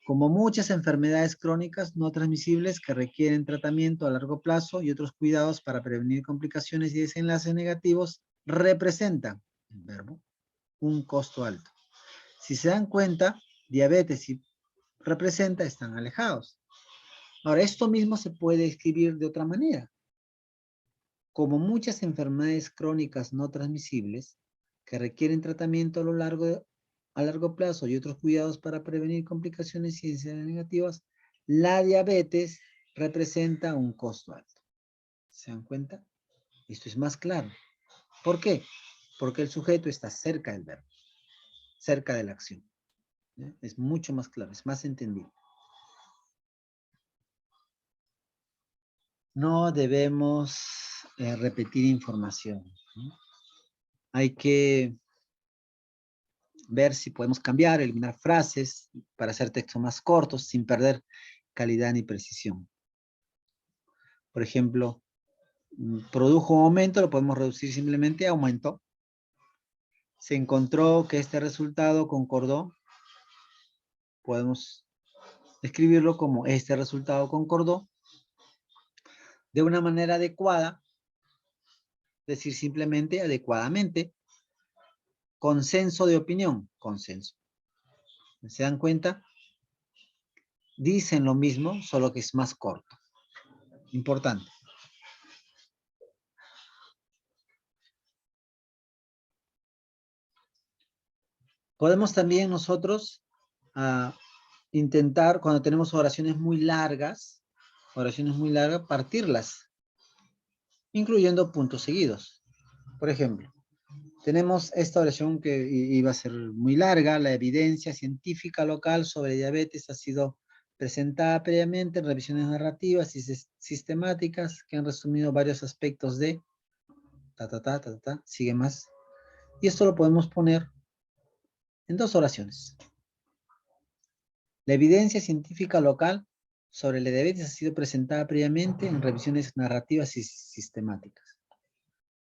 como muchas enfermedades crónicas no transmisibles que requieren tratamiento a largo plazo y otros cuidados para prevenir complicaciones y desenlaces negativos, representan, el verbo, un costo alto. Si se dan cuenta, diabetes y representa están alejados. Ahora, esto mismo se puede escribir de otra manera. Como muchas enfermedades crónicas no transmisibles que requieren tratamiento a largo plazo y otros cuidados para prevenir complicaciones y decisiones negativas, la diabetes representa un costo alto. ¿Se dan cuenta? Esto es más claro. ¿Por qué? Porque el sujeto está cerca del verbo, cerca de la acción. ¿Ya? Es mucho más claro, es más entendible. No debemos repetir información, ¿no? Hay que ver si podemos cambiar, eliminar frases para hacer textos más cortos sin perder calidad ni precisión. Por ejemplo, produjo un aumento, lo podemos reducir simplemente a aumentó. Se encontró que este resultado concordó, podemos escribirlo como este resultado concordó. De una manera adecuada, decir simplemente adecuadamente. Consenso de opinión, consenso. ¿Se dan cuenta? Dicen lo mismo, solo que es más corto. Importante. Podemos también nosotros intentar, cuando tenemos oraciones muy largas, partirlas, incluyendo puntos seguidos. Por ejemplo, tenemos esta oración que iba a ser muy larga. La evidencia científica local sobre diabetes ha sido presentada previamente en revisiones narrativas y sistemáticas que han resumido varios aspectos de sigue más. Y esto lo podemos poner en dos oraciones. La evidencia científica local sobre la diabetes ha sido presentada previamente en revisiones narrativas y sistemáticas.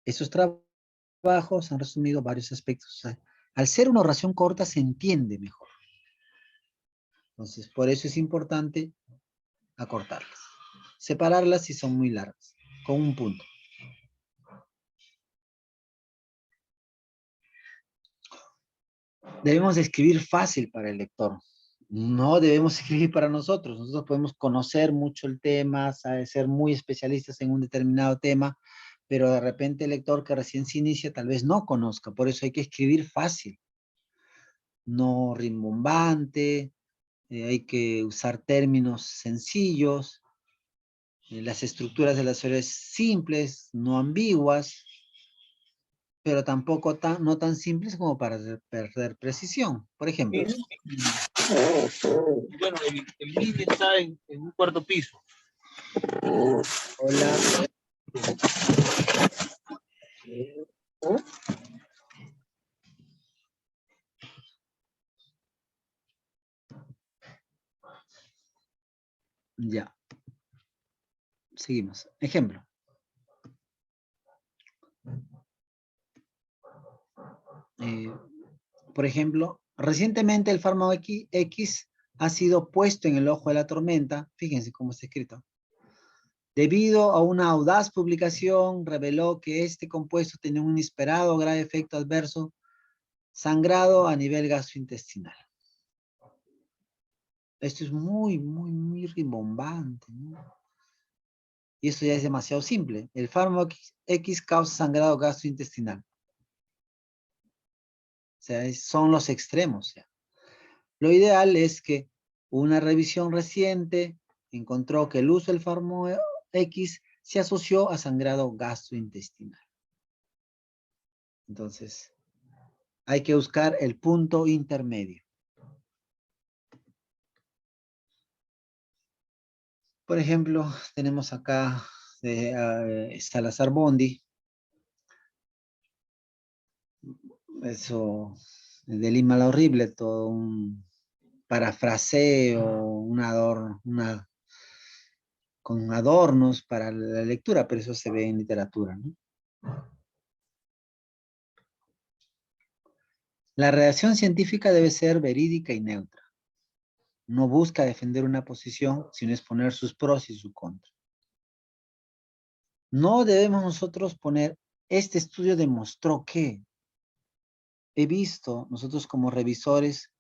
Estos trabajos han resumido varios aspectos. O sea, al ser una oración corta se entiende mejor. Entonces, por eso es importante acortarlas. Separarlas si son muy largas, con un punto. Debemos escribir fácil para el lector. No debemos escribir para nosotros. Nosotros podemos conocer mucho el tema, ser muy especialistas en un determinado tema, pero de repente el lector que recién se inicia tal vez no conozca. Por eso hay que escribir fácil. No rimbombante, hay que usar términos sencillos, las estructuras de las oraciones simples, no ambiguas, pero tampoco no tan simples como para perder precisión. Por ejemplo. Bueno, el MIN está en un cuarto piso. Hola. Ya. Seguimos. Ejemplo. Por ejemplo, recientemente el fármaco X ha sido puesto en el ojo de la tormenta. Fíjense cómo está escrito. Debido a una audaz publicación, reveló que este compuesto tenía un inesperado grave efecto adverso, sangrado a nivel gastrointestinal. Esto es muy, muy, muy rimbombante, ¿no? Y eso ya es demasiado simple. El fármaco X causa sangrado gastrointestinal. O sea, son los extremos. Ya. Lo ideal es que una revisión reciente encontró que el uso del fármaco X se asoció a sangrado gastrointestinal. Entonces, hay que buscar el punto intermedio. Por ejemplo, tenemos acá Salazar Bondi. Eso, de Lima la Horrible, todo un parafraseo, con adornos para la lectura, pero eso se ve en literatura, ¿no? La redacción científica debe ser verídica y neutra. No busca defender una posición, sino exponer sus pros y sus contras. No debemos nosotros poner, este estudio demostró que. He visto, nosotros como revisores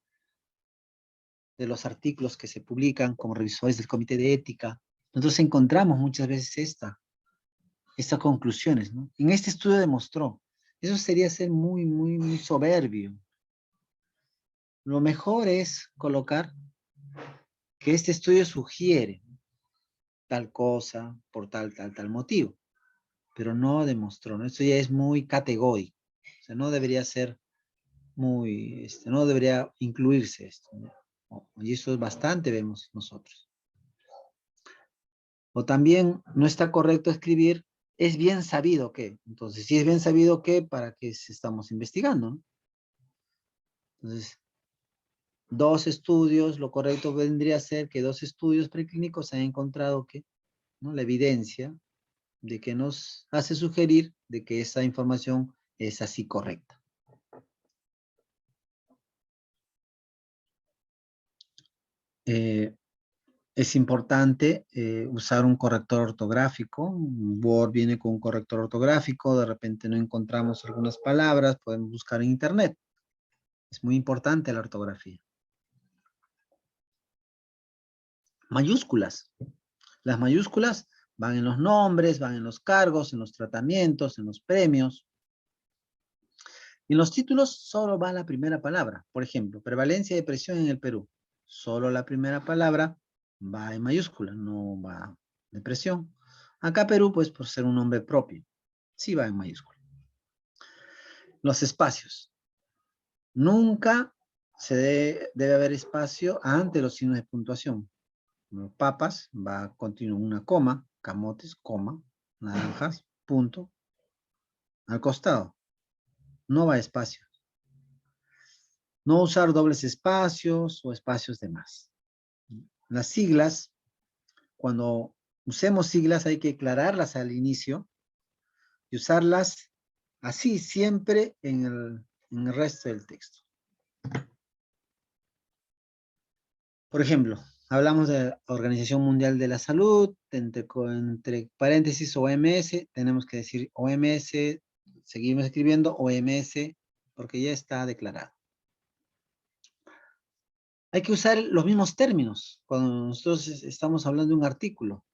de los artículos que se publican, como revisores del comité de ética, nosotros encontramos muchas veces estas conclusiones, ¿no? En este estudio demostró. Eso sería ser muy, muy, muy soberbio. Lo mejor es colocar que este estudio sugiere tal cosa por tal motivo, pero no demostró, ¿no? Esto ya es muy categórico. O sea, no debería ser muy, no debería incluirse esto, ¿no? Y eso es bastante, vemos nosotros. O también no está correcto escribir, es bien sabido que. Entonces, si es bien sabido que, ¿para qué estamos investigando? ¿No? Entonces, 2 estudios, lo correcto vendría a ser que 2 estudios preclínicos han encontrado que, ¿no? La evidencia de que nos hace sugerir de que esa información es así correcta. Es importante usar un corrector ortográfico. Word viene con un corrector ortográfico, de repente no encontramos algunas palabras, podemos buscar en internet. Es muy importante la ortografía. Mayúsculas. Las mayúsculas van en los nombres, van en los cargos, en los tratamientos, en los premios. En los títulos solo va la primera palabra. Por ejemplo, prevalencia de depresión en el Perú. Solo la primera palabra va en mayúscula, no va depresión. Acá Perú, pues por ser un nombre propio, sí va en mayúscula. Los espacios. Nunca debe haber espacio ante los signos de puntuación. Papas va continuo una coma, camotes, coma, naranjas, punto. Al costado. No va espacio. No usar dobles espacios o espacios de más. Las siglas, cuando usemos siglas hay que aclararlas al inicio y usarlas así siempre en el resto del texto. Por ejemplo, hablamos de la Organización Mundial de la Salud, entre paréntesis OMS, tenemos que decir OMS, seguimos escribiendo OMS porque ya está declarado. Hay que usar los mismos términos cuando nosotros estamos hablando de un artículo.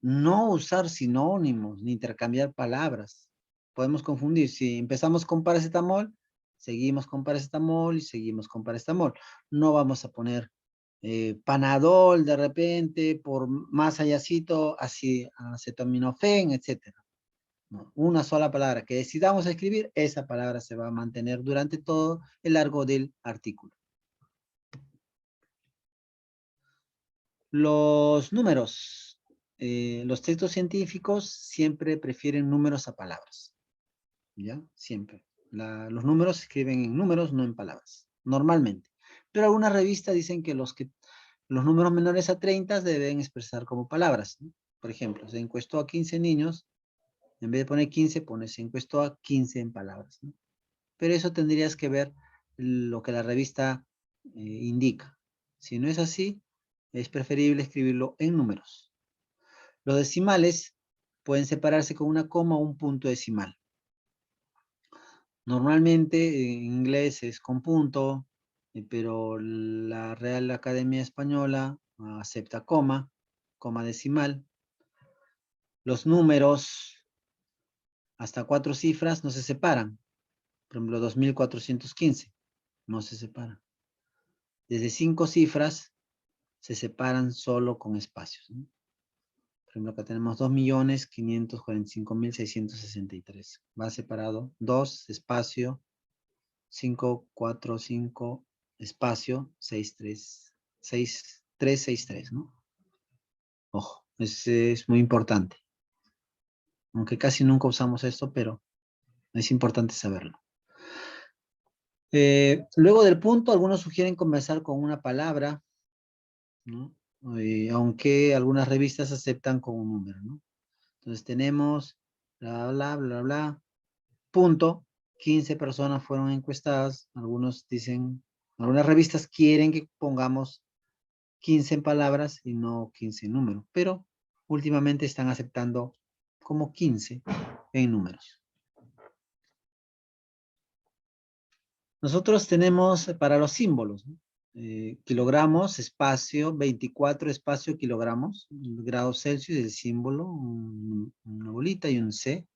No usar sinónimos ni intercambiar palabras. Podemos confundir. Si empezamos con paracetamol, seguimos con paracetamol y seguimos con paracetamol. No vamos a poner Panadol de repente por más allácito, así acetaminofén, etc. No, una sola palabra que decidamos escribir, esa palabra se va a mantener durante todo el largo del artículo. Los números. Los textos científicos siempre prefieren números a palabras. ¿Ya? Siempre. Los números se escriben en números, no en palabras. Normalmente. Pero algunas revistas dicen que los números menores a 30 deben expresar como palabras, ¿no? Por ejemplo, se encuestó a 15 niños. En vez de poner 15, se encuestó a 15 en palabras, ¿no? Pero eso tendrías que ver lo que la revista indica. Si no es así, es preferible escribirlo en números. Los decimales pueden separarse con una coma o un punto decimal. Normalmente en inglés es con punto, pero la Real Academia Española acepta coma decimal. Los números hasta 4 cifras no se separan. Por ejemplo, 2415 no se separan. Desde 5 cifras se separan solo con espacios, ¿no? Por ejemplo, acá tenemos 2.545.663. Va separado 2, espacio, 5, 4, 5, espacio, 6, 3, 6, 3, 6, 3, ¿no? Ojo, ese es muy importante. Aunque casi nunca usamos esto, pero es importante saberlo. Luego del punto, algunos sugieren comenzar con una palabra, ¿no? Aunque algunas revistas aceptan con un número, ¿no? Entonces tenemos bla, bla, bla, bla, punto. 15 personas fueron encuestadas. Algunos dicen, algunas revistas quieren que pongamos 15 en palabras y no 15 en números, pero últimamente están aceptando como 15 en números. Nosotros tenemos para los símbolos, ¿no? Kilogramos, espacio, 24 espacio kilogramos, grados Celsius, el símbolo, una bolita y un C.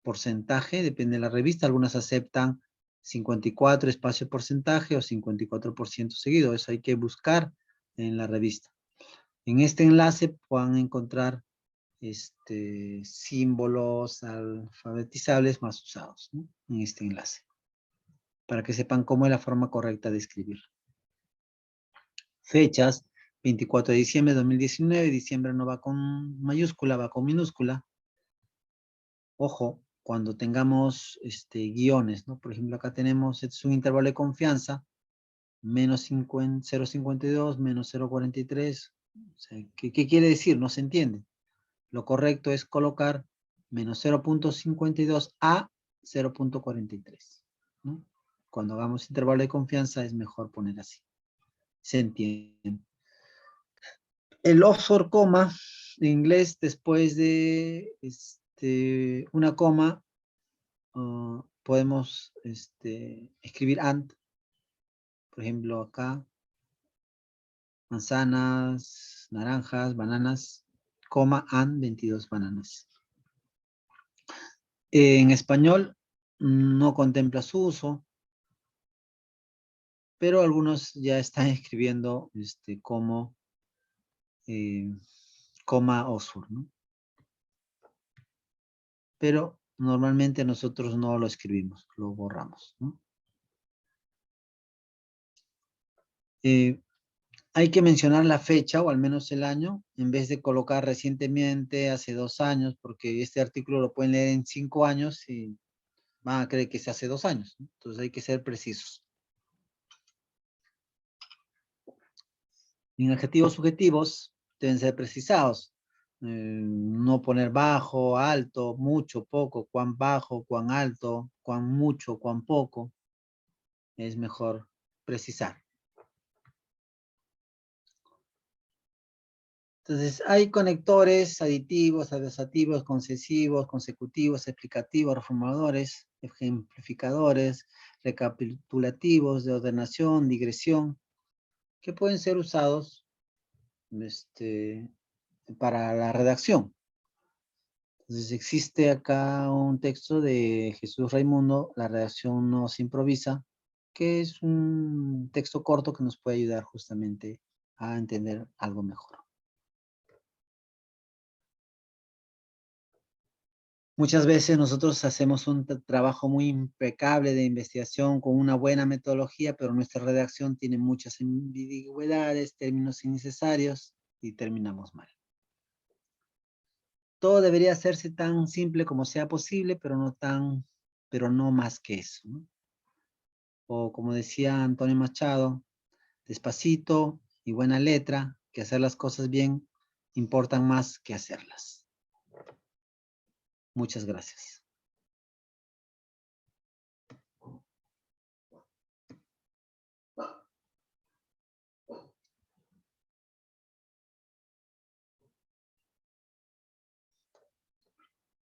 Porcentaje, depende de la revista, algunas aceptan 54 espacio porcentaje o 54% seguido, eso hay que buscar en la revista. En este enlace puedan encontrar símbolos alfabetizables más usados, ¿no? En este enlace, para que sepan cómo es la forma correcta de escribir. Fechas, 24 de diciembre de 2019, diciembre no va con mayúscula, va con minúscula. Ojo, cuando tengamos guiones, ¿no? Por ejemplo, acá tenemos, este es un intervalo de confianza, menos 0,52, menos 0,43. O sea, ¿qué quiere decir? No se entiende. Lo correcto es colocar menos 0,52 a 0,43, ¿no? Cuando hagamos intervalo de confianza es mejor poner así. Se entiende. El offshore coma, en inglés, después de una coma, podemos escribir and. Por ejemplo, acá, manzanas, naranjas, bananas, coma and 22 bananas. En español no contempla su uso, pero algunos ya están escribiendo como coma Oxford, ¿no? Pero normalmente nosotros no lo escribimos, lo borramos, ¿no? Hay que mencionar la fecha o al menos el año en vez de colocar recientemente, hace 2 años, porque este artículo lo pueden leer en 5 años y van a creer que es hace 2 años, ¿no? Entonces hay que ser precisos. En adjetivos subjetivos deben ser precisados. No poner bajo, alto, mucho, poco, cuán bajo, cuán alto, cuán mucho, cuán poco. Es mejor precisar. Entonces, hay conectores aditivos, adversativos, concesivos, consecutivos, explicativos, reformadores, ejemplificadores, recapitulativos, de ordenación, digresión, que pueden ser usados para la redacción. Entonces, existe acá un texto de Jesús Raimundo, La redacción no se improvisa, que es un texto corto que nos puede ayudar justamente a entender algo mejor. Muchas veces nosotros hacemos un trabajo muy impecable de investigación con una buena metodología, pero nuestra redacción tiene muchas ambigüedades, términos innecesarios y terminamos mal. Todo debería hacerse tan simple como sea posible, pero no más que eso, ¿no? O como decía Antonio Machado, despacito y buena letra, que hacer las cosas bien importan más que hacerlas. Muchas gracias.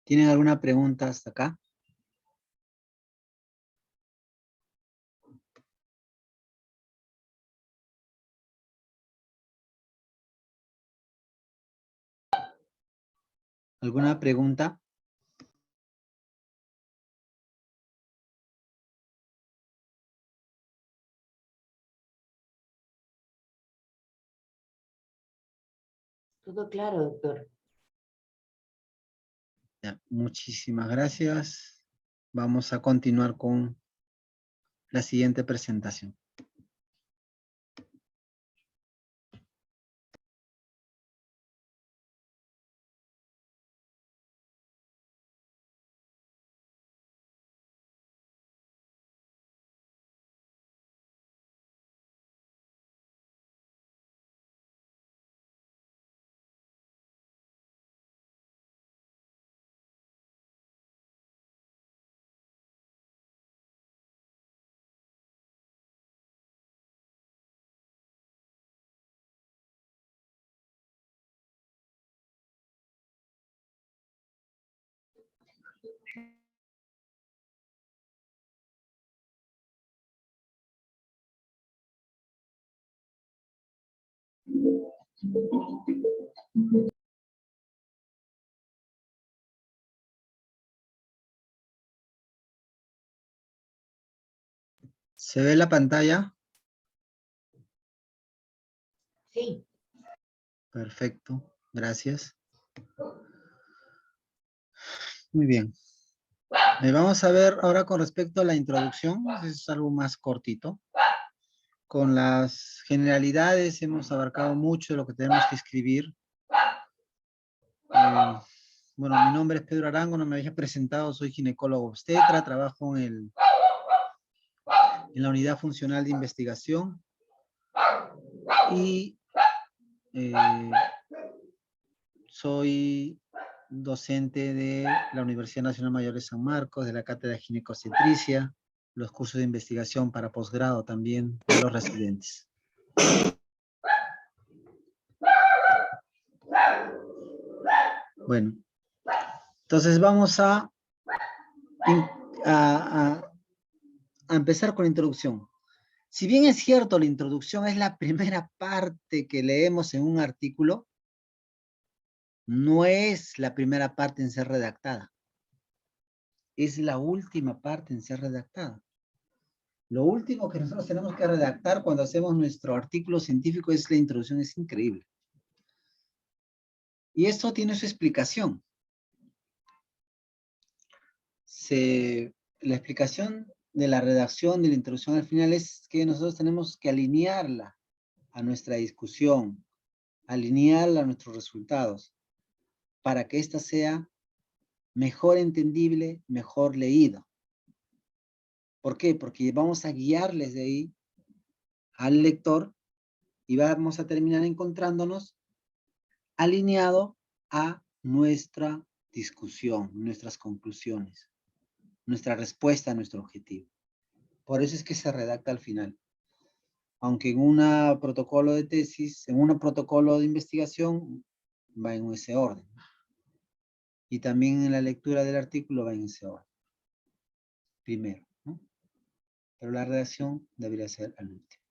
¿Tienen alguna pregunta hasta acá? ¿Alguna pregunta? Todo claro, doctor. Ya, muchísimas gracias. Vamos a continuar con la siguiente presentación. ¿Se ve la pantalla? Sí. Perfecto, gracias. Muy bien. Vamos a ver ahora con respecto a la introducción. Es algo más cortito. Con las generalidades hemos abarcado mucho de lo que tenemos que escribir. Bueno, mi nombre es Pedro Arango, no me había presentado, soy ginecólogo obstetra, trabajo en la unidad funcional de investigación y soy docente de la Universidad Nacional Mayor de San Marcos, de la Cátedra de Ginecostetricia, los cursos de investigación para posgrado también de los residentes. Bueno, entonces vamos a empezar con la introducción. Si bien es cierto, la introducción es la primera parte que leemos en un artículo, no es la primera parte en ser redactada. Es la última parte en ser redactada. Lo último que nosotros tenemos que redactar cuando hacemos nuestro artículo científico es la introducción. Es increíble. Y esto tiene su explicación. La explicación de la redacción de la introducción al final es que nosotros tenemos que alinearla a nuestra discusión, alinearla a nuestros resultados, para que ésta sea mejor entendible, mejor leída. ¿Por qué? Porque vamos a guiarles de ahí al lector y vamos a terminar encontrándonos alineado a nuestra discusión, nuestras conclusiones, nuestra respuesta a nuestro objetivo. Por eso es que se redacta al final. Aunque en un protocolo de tesis, en un protocolo de investigación, va en ese orden. Y también en la lectura del artículo va en ese orden. Primero, ¿no? Pero la redacción debería ser al último.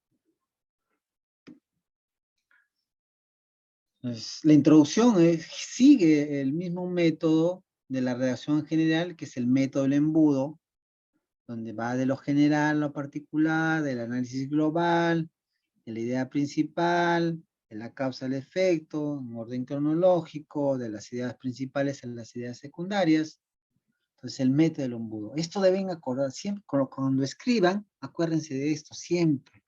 Entonces, la introducción sigue el mismo método de la redacción en general, que es el método del embudo, donde va de lo general a lo particular, del análisis global, de la idea principal, de la causa al efecto, en orden cronológico, de las ideas principales a las ideas secundarias. Entonces, el método del embudo. Esto deben acordar siempre, cuando escriban, acuérdense de esto siempre.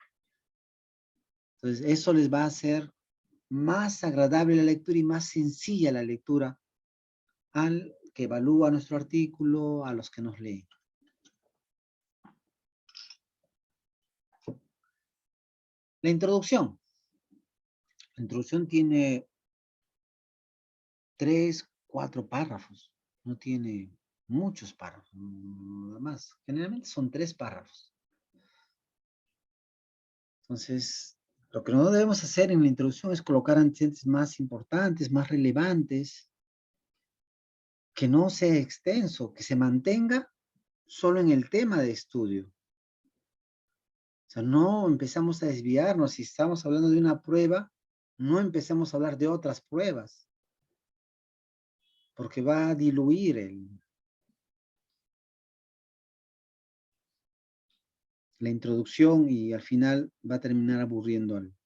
Entonces, eso les va a hacer más agradable la lectura y más sencilla la lectura al que evalúa nuestro artículo, a los que nos leen. La introducción. La introducción tiene 3, 4 párrafos. No tiene muchos párrafos, nada más. Generalmente son 3 párrafos. Entonces, lo que no debemos hacer en la introducción es colocar antecedentes más importantes, más relevantes, que no sea extenso, que se mantenga solo en el tema de estudio. O sea, no empezamos a desviarnos. Si estamos hablando de una prueba, no empecemos a hablar de otras pruebas. porque va a diluir la introducción y al final va a terminar aburriendo al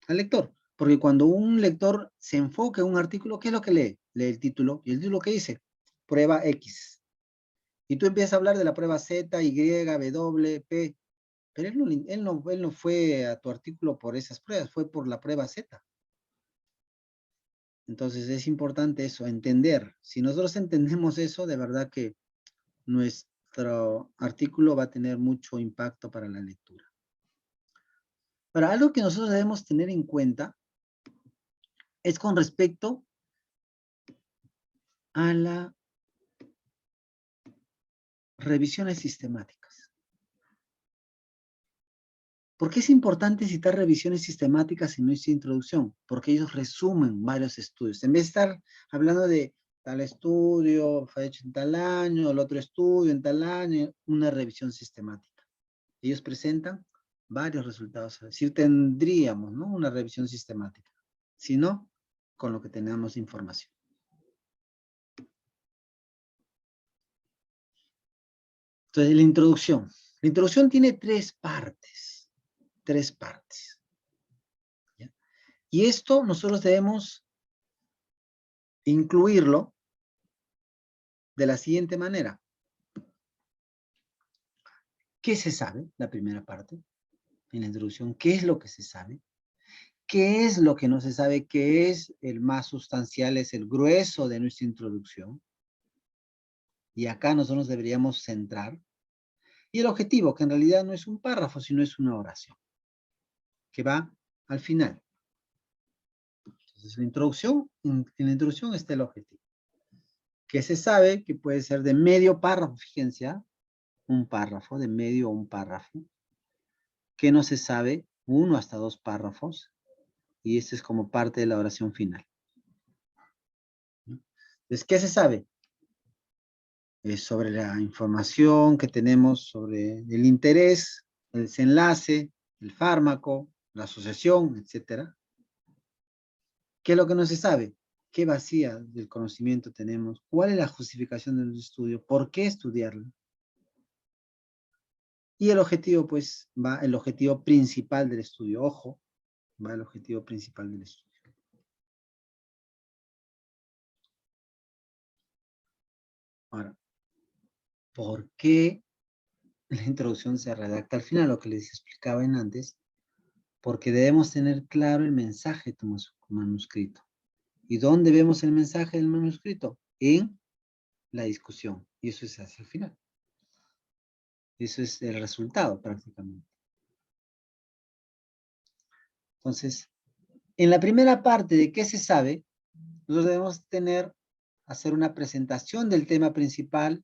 lector. Porque cuando un lector se enfoca en un artículo, ¿qué es lo que lee? Lee el título. ¿Y el título qué dice? Prueba X. Y tú empiezas a hablar de la prueba Z, Y, W, P. Pero él no fue a tu artículo por esas pruebas, fue por la prueba Z. Entonces es importante eso, entender. Si nosotros entendemos eso, de verdad que nuestro artículo va a tener mucho impacto para la lectura. Ahora, algo que nosotros debemos tener en cuenta es con respecto a las revisiones sistemáticas. ¿Por qué es importante citar revisiones sistemáticas en nuestra introducción? Porque ellos resumen varios estudios. En vez de estar hablando de tal estudio fue hecho en tal año, el otro estudio en tal año, una revisión sistemática. Ellos presentan varios resultados. Es decir, tendríamos, ¿no?, una revisión sistemática. Si no, con lo que tenemos información. Entonces, la introducción. La introducción tiene tres partes. ¿Ya? Y esto nosotros debemos incluirlo de la siguiente manera. ¿Qué se sabe? La primera parte. En la introducción, ¿qué es lo que se sabe? ¿Qué es lo que no se sabe? ¿Qué es el más sustancial? Es el grueso de nuestra introducción. Y acá nosotros deberíamos centrar. Y el objetivo, que en realidad no es un párrafo, sino es una oración, que va al final. Entonces, en la introducción está el objetivo. Que se sabe que puede ser de medio párrafo, fíjense, ¿ah? Un párrafo, de medio a un párrafo. Que no se sabe, 1 hasta 2 párrafos. Y esto es como parte de la oración final. Entonces, ¿qué se sabe? Es sobre la información que tenemos sobre el interés, el desenlace, el fármaco, la asociación, etc. ¿Qué es lo que no se sabe? ¿Qué vacía del conocimiento tenemos? ¿Cuál es la justificación del estudio? ¿Por qué estudiarlo? Y el objetivo, pues, va el objetivo principal del estudio. Ojo, va el objetivo principal del estudio. Ahora, ¿por qué la introducción se redacta al final? Lo que les explicaba en antes. Porque debemos tener claro el mensaje de tu manuscrito. ¿Y dónde vemos el mensaje del manuscrito? En la discusión. Y eso es hacia el final. Eso es el resultado prácticamente. Entonces, en la primera parte de qué se sabe, nosotros debemos hacer una presentación del tema principal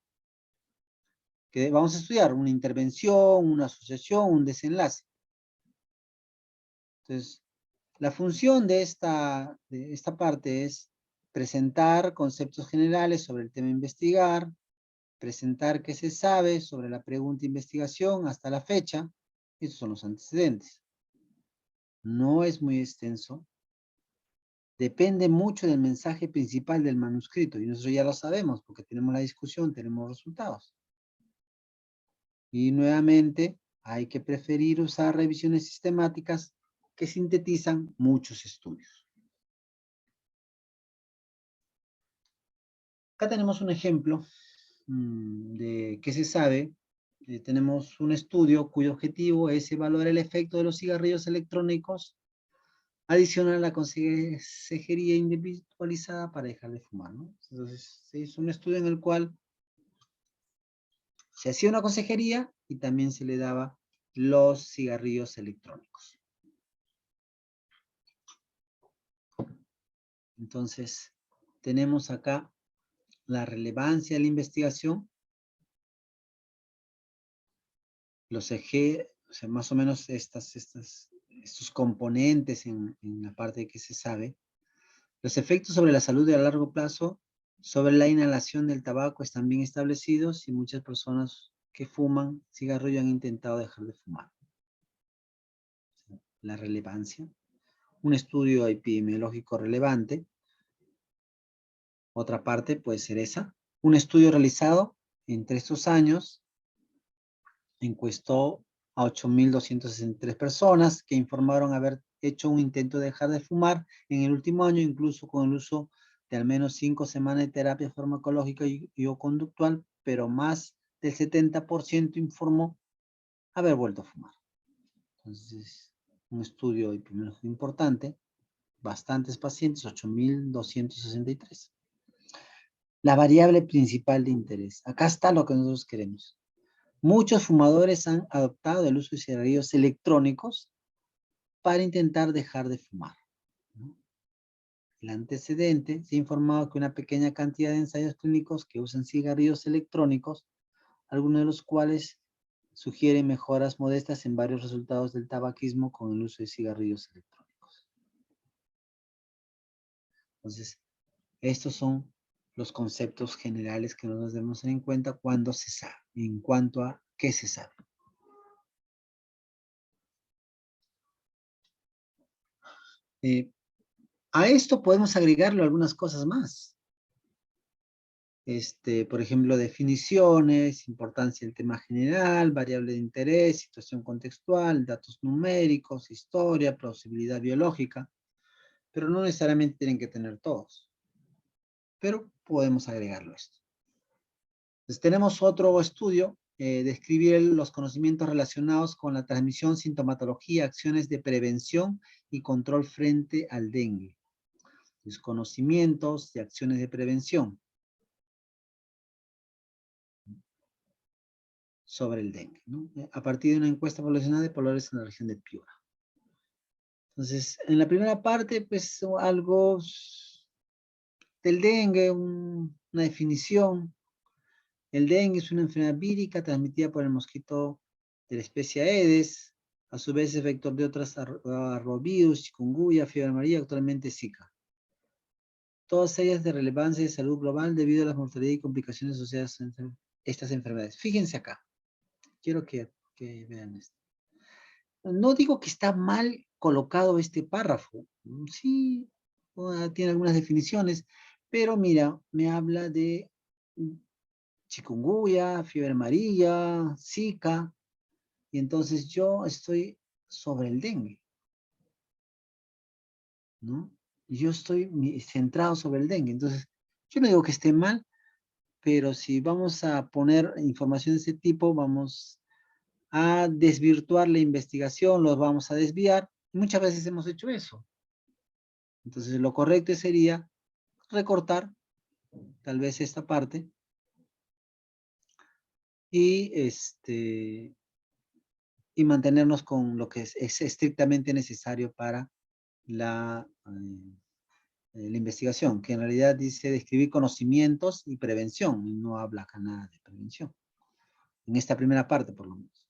que vamos a estudiar, una intervención, una asociación, un desenlace. Entonces, la función de esta parte es presentar conceptos generales sobre el tema a investigar, presentar qué se sabe sobre la pregunta de investigación hasta la fecha. Estos son los antecedentes. No es muy extenso. Depende mucho del mensaje principal del manuscrito. Y nosotros ya lo sabemos porque tenemos la discusión, tenemos resultados. Y nuevamente hay que preferir usar revisiones sistemáticas que sintetizan muchos estudios. Acá tenemos un ejemplo de qué se sabe. Tenemos un estudio cuyo objetivo es evaluar el efecto de los cigarrillos electrónicos adicional a la consejería individualizada para dejar de fumar, ¿no? Entonces, se hizo un estudio en el cual se hacía una consejería y también se le daba los cigarrillos electrónicos. Entonces, tenemos acá la relevancia de la investigación, los ejes, o sea, más o menos estos componentes en la parte de que se sabe. Los efectos sobre la salud a largo plazo, sobre la inhalación del tabaco están bien establecidos y muchas personas que fuman cigarrillo han intentado dejar de fumar. La relevancia. Un estudio epidemiológico relevante. Otra parte puede ser esa. Un estudio realizado entre estos años encuestó a 8.263 personas que informaron haber hecho un intento de dejar de fumar en el último año, incluso con el uso de al menos 5 semanas de terapia farmacológica y o conductual, pero más del 70% informó haber vuelto a fumar. Entonces, un estudio importante, bastantes pacientes, 8.263. La variable principal de interés. Acá está lo que nosotros queremos. Muchos fumadores han adoptado el uso de cigarrillos electrónicos para intentar dejar de fumar, ¿no? El antecedente se ha informado que una pequeña cantidad de ensayos clínicos que usan cigarrillos electrónicos, algunos de los cuales sugieren mejoras modestas en varios resultados del tabaquismo con el uso de cigarrillos electrónicos. Entonces, estos son los conceptos generales que nos debemos tener en cuenta cuando se sabe, en cuanto a qué se sabe. A esto podemos agregarle algunas cosas más. Por ejemplo, definiciones, importancia del tema general, variable de interés, situación contextual, datos numéricos, historia, plausibilidad biológica, pero no necesariamente tienen que tener todos. Pero podemos agregarlo a esto. Entonces, tenemos otro estudio, describir los conocimientos relacionados con la transmisión, sintomatología, acciones de prevención y control frente al dengue. Los conocimientos y acciones de prevención sobre el dengue, ¿no? A partir de una encuesta poblacional de pobladores en la región de Piura. Entonces, en la primera parte, pues, algo del dengue, una definición. El dengue es una enfermedad vírica transmitida por el mosquito de la especie Aedes, a su vez es vector de otras arrovirus, chikungunya, fiebre amarilla, actualmente Zika. Todas ellas de relevancia de salud global debido a la mortalidad y complicaciones asociadas a estas enfermedades. Fíjense acá. Quiero que vean esto. No digo que está mal colocado este párrafo. Sí, tiene algunas definiciones, pero mira, me habla de chikungunya, fiebre amarilla, Zika, y entonces yo estoy sobre el dengue, ¿no? Yo estoy centrado sobre el dengue. Entonces, yo no digo que esté mal, pero si vamos a poner información de ese tipo, vamos a desvirtuar la investigación, los vamos a desviar. Muchas veces hemos hecho eso. Entonces, lo correcto sería recortar tal vez esta parte y mantenernos con lo que es estrictamente necesario para la investigación, que en realidad dice describir conocimientos y prevención, y no habla acá nada de prevención. En esta primera parte, por lo menos.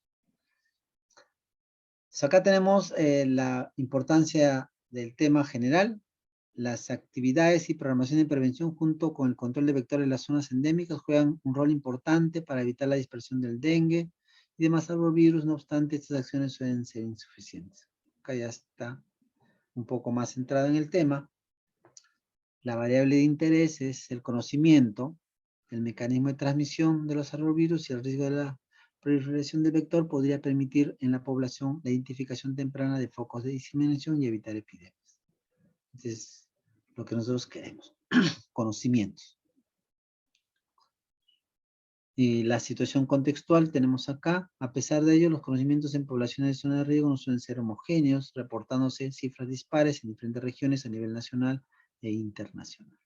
Entonces, acá tenemos la importancia del tema general, las actividades y programación de prevención junto con el control de vectores en las zonas endémicas juegan un rol importante para evitar la dispersión del dengue y demás arbovirus. No obstante, estas acciones suelen ser insuficientes. Acá ya está un poco más centrado en el tema. La variable de interés es el conocimiento, el mecanismo de transmisión de los arbovirus y el riesgo de la proliferación del vector podría permitir en la población la identificación temprana de focos de diseminación y evitar epidemias. Entonces, lo que nosotros queremos, conocimientos. Y la situación contextual tenemos acá. A pesar de ello, los conocimientos en poblaciones de zona de riesgo no suelen ser homogéneos, reportándose cifras dispares en diferentes regiones a nivel nacional e internacional,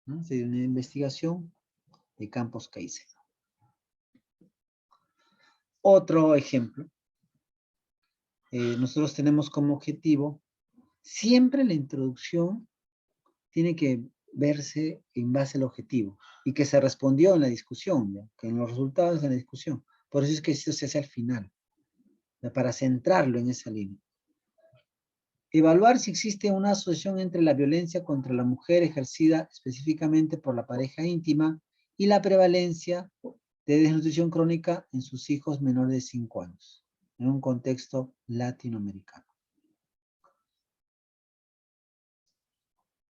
¿no? Se dio una investigación de Campos Caicedo. Otro ejemplo. Nosotros tenemos como objetivo, siempre la introducción tiene que verse en base al objetivo y que se respondió en la discusión, ¿ya? Que en los resultados de la discusión. Por eso es que esto se hace al final, ¿ya? Para centrarlo en esa línea. Evaluar si existe una asociación entre la violencia contra la mujer ejercida específicamente por la pareja íntima y la prevalencia de desnutrición crónica en sus hijos menores de 5 años, en un contexto latinoamericano.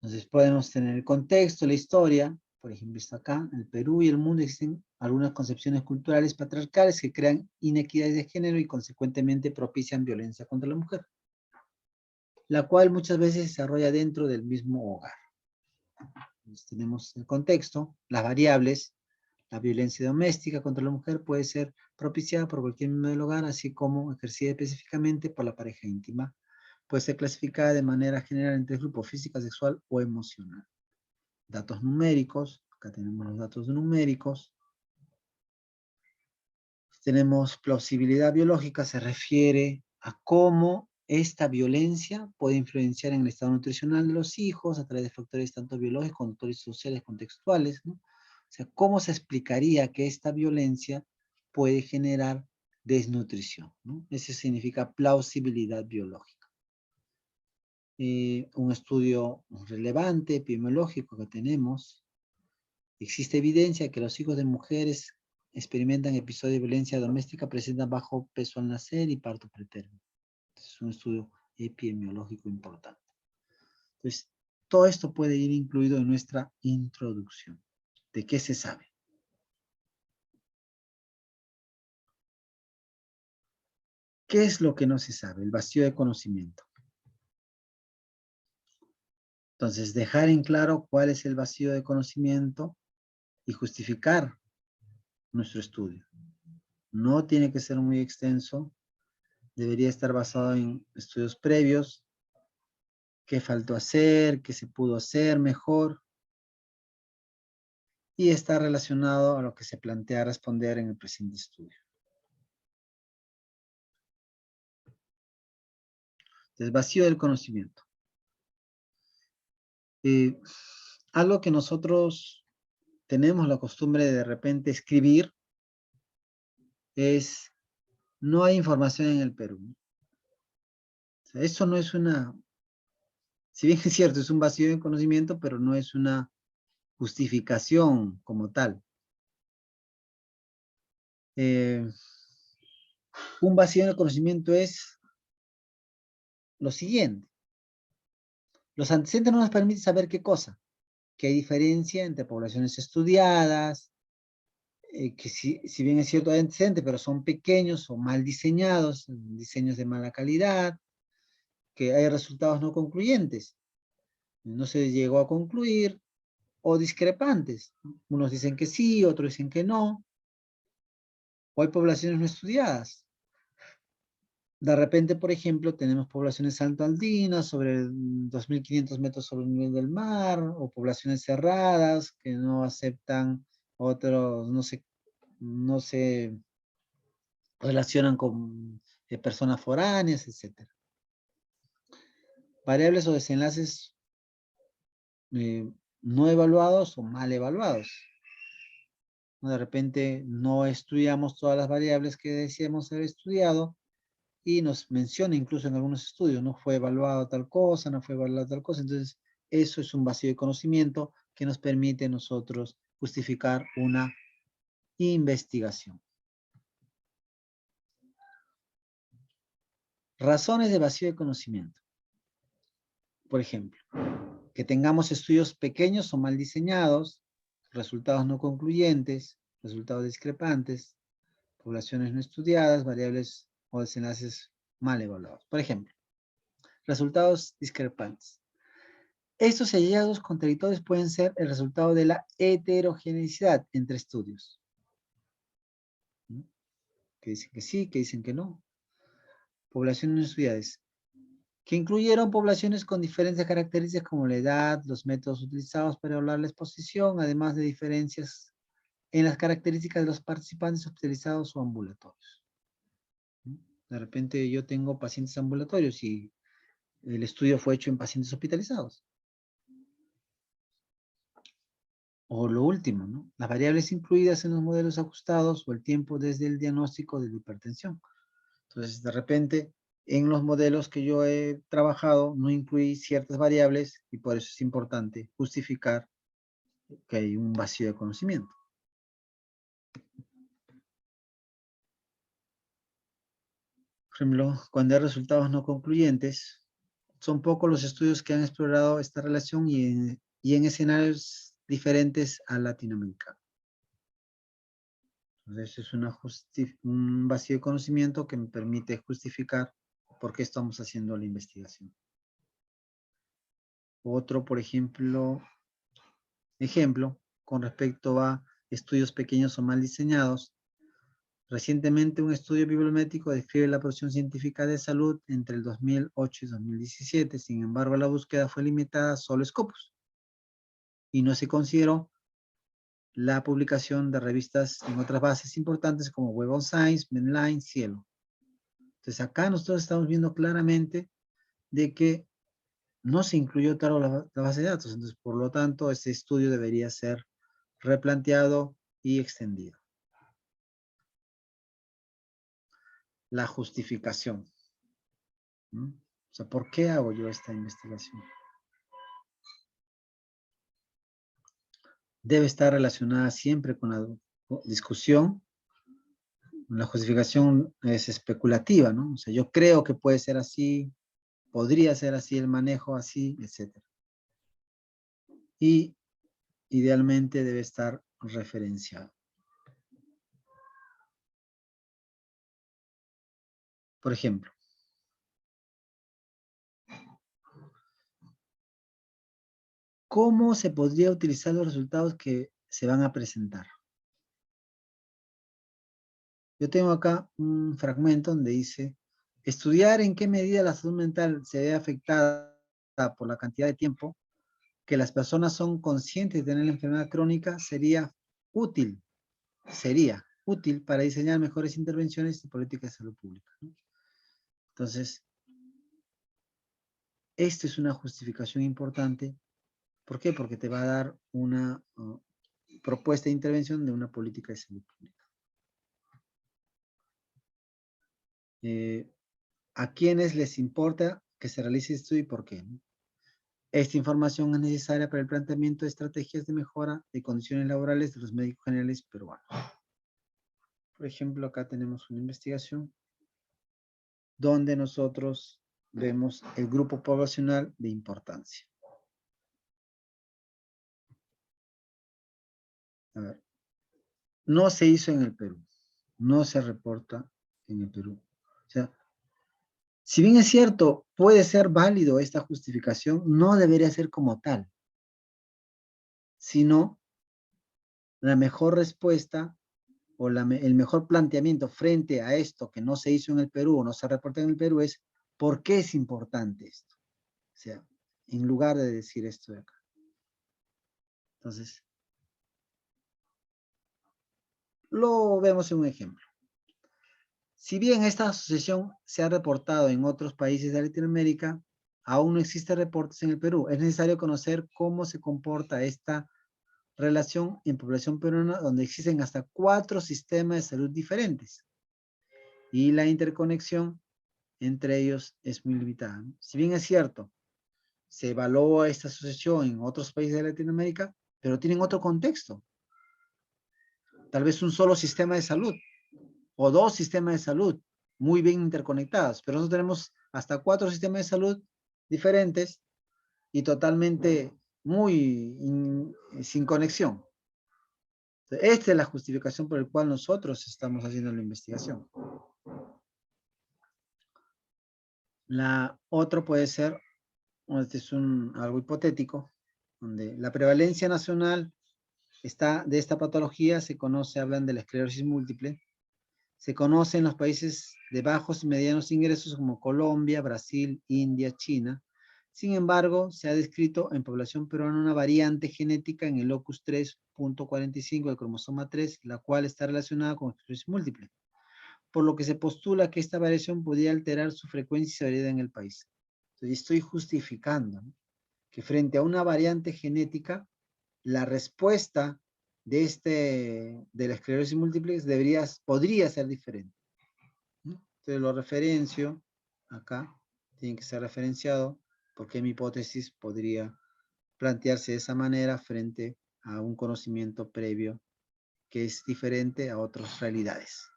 Entonces podemos tener el contexto, la historia. Por ejemplo, está acá, en el Perú y el mundo existen algunas concepciones culturales patriarcales que crean inequidades de género y consecuentemente propician violencia contra la mujer, la cual muchas veces se desarrolla dentro del mismo hogar. Entonces, tenemos el contexto, las variables. La violencia doméstica contra la mujer puede ser propiciada por cualquier miembro del hogar, así como ejercida específicamente por la pareja íntima. Puede ser clasificada de manera general en 3 grupos: física, sexual o emocional. Datos numéricos, acá tenemos los datos numéricos. Tenemos plausibilidad biológica, se refiere a cómo esta violencia puede influenciar en el estado nutricional de los hijos a través de factores tanto biológicos, conductuales, sociales, contextuales, ¿no? O sea, ¿cómo se explicaría que esta violencia puede generar desnutrición, ¿no? Eso significa plausibilidad biológica. Un estudio relevante, epidemiológico que tenemos, existe evidencia que los hijos de mujeres experimentan episodios de violencia doméstica, presentan bajo peso al nacer y parto pretérmino. Es un estudio epidemiológico importante. Entonces, todo esto puede ir incluido en nuestra introducción. ¿De qué se sabe? ¿Qué es lo que no se sabe? El vacío de conocimiento. Entonces, dejar en claro cuál es el vacío de conocimiento y justificar nuestro estudio. No tiene que ser muy extenso. Debería estar basado en estudios previos. ¿Qué faltó hacer? ¿Qué se pudo hacer mejor? Y está relacionado a lo que se plantea responder en el presente estudio. Entonces, vacío del conocimiento. Algo que nosotros tenemos la costumbre de repente escribir es: no hay información en el Perú. O sea, eso no es una, si bien es cierto, es un vacío de conocimiento, pero no es una justificación como tal. Un vacío de conocimiento es lo siguiente: los antecedentes no nos permiten saber qué cosa, que hay diferencia entre poblaciones estudiadas, que si bien es cierto hay antecedentes, pero son pequeños o mal diseñados, diseños de mala calidad, que hay resultados no concluyentes, no se llegó a concluir, o discrepantes. Unos dicen que sí, otros dicen que no, o hay poblaciones no estudiadas. De repente, por ejemplo, tenemos poblaciones altoandinas sobre 2.500 metros sobre el nivel del mar, o poblaciones cerradas que no aceptan otros, no se relacionan con personas foráneas, etc. Variables o desenlaces no evaluados o mal evaluados. De repente no estudiamos todas las variables que decíamos haber estudiado, y nos menciona incluso en algunos estudios: no fue evaluado tal cosa, no fue evaluado tal cosa. Entonces, eso es un vacío de conocimiento que nos permite a nosotros justificar una investigación. Razones de vacío de conocimiento. Por ejemplo, que tengamos estudios pequeños o mal diseñados, resultados no concluyentes, resultados discrepantes, poblaciones no estudiadas, variables o desenlaces mal evaluados. Por ejemplo, resultados discrepantes. Estos hallazgos contradictorios pueden ser el resultado de la heterogeneidad entre estudios. ¿Mm? Que dicen que sí, que dicen que no. Poblaciones no estudiadas, que incluyeron poblaciones con diferentes características como la edad, los métodos utilizados para evaluar la exposición, además de diferencias en las características de los participantes hospitalizados o ambulatorios. De repente yo tengo pacientes ambulatorios y el estudio fue hecho en pacientes hospitalizados. O lo último, ¿no? Las variables incluidas en los modelos ajustados o el tiempo desde el diagnóstico de la hipertensión. Entonces, de repente, en los modelos que yo he trabajado, no incluí ciertas variables y por eso es importante justificar que hay un vacío de conocimiento. Por ejemplo, cuando hay resultados no concluyentes, son pocos los estudios que han explorado esta relación y en escenarios diferentes a latinoamericano. Entonces es un vacío de conocimiento que me permite justificar por qué estamos haciendo la investigación. Otro, por ejemplo, con respecto a estudios pequeños o mal diseñados. Recientemente un estudio bibliométrico describe la producción científica de salud entre el 2008 y 2017. Sin embargo, la búsqueda fue limitada a solo Scopus y no se consideró la publicación de revistas en otras bases importantes como Web of Science, Medline, Cielo. Entonces acá nosotros estamos viendo claramente de que no se incluyó tal la base de datos. Entonces, por lo tanto, este estudio debería ser replanteado y extendido. La justificación. ¿Mm? O sea, ¿por qué hago yo esta investigación? Debe estar relacionada siempre con la discusión. La justificación es especulativa, ¿no? O sea, yo creo que puede ser así, podría ser así, el manejo así, etc. Y idealmente debe estar referenciado. Por ejemplo, ¿cómo se podría utilizar los resultados que se van a presentar? Yo tengo acá un fragmento donde dice, estudiar en qué medida la salud mental se ve afectada por la cantidad de tiempo que las personas son conscientes de tener la enfermedad crónica sería útil para diseñar mejores intervenciones y políticas de salud pública, ¿no? Entonces, esta es una justificación importante. ¿Por qué? Porque te va a dar una propuesta de intervención de una política de salud pública. ¿A quiénes les importa que se realice esto y por qué? Esta información es necesaria para el planteamiento de estrategias de mejora de condiciones laborales de los médicos generales peruanos. Por ejemplo, acá tenemos una investigación donde nosotros vemos el grupo poblacional de importancia. A ver, no se hizo en el Perú, no se reporta en el Perú. O sea, si bien es cierto, puede ser válido esta justificación, no debería ser como tal, sino la mejor respuesta o el mejor planteamiento frente a esto que no se hizo en el Perú o no se reporta en el Perú es ¿por qué es importante esto? O sea, en lugar de decir esto de acá. Entonces, lo vemos en un ejemplo. Si bien esta asociación se ha reportado en otros países de Latinoamérica, aún no existen reportes en el Perú. Es necesario conocer cómo se comporta esta relación en población peruana, donde existen hasta 4 sistemas de salud diferentes. Y la interconexión entre ellos es muy limitada, ¿no? Si bien es cierto, se evaluó esta asociación en otros países de Latinoamérica, pero tienen otro contexto. Tal vez un solo sistema de salud o 2 sistemas de salud muy bien interconectados, pero nosotros tenemos hasta 4 sistemas de salud diferentes y totalmente sin conexión. Esta es la justificación por la cual nosotros estamos haciendo la investigación. La otra puede ser, este es algo hipotético, donde la prevalencia nacional de esta patología se conoce, hablan de la esclerosis múltiple, se conoce en los países de bajos y medianos ingresos como Colombia, Brasil, India, China. Sin embargo, se ha descrito en población peruana una variante genética en el locus 3.45 del cromosoma 3, la cual está relacionada con esclerosis múltiple, por lo que se postula que esta variación podría alterar su frecuencia y severidad en el país. Entonces, estoy justificando, ¿no?, que frente a una variante genética, la respuesta de la esclerosis múltiple podría ser diferente, ¿no? Entonces lo referencio acá, tiene que ser referenciado porque mi hipótesis podría plantearse de esa manera frente a un conocimiento previo que es diferente a otras realidades.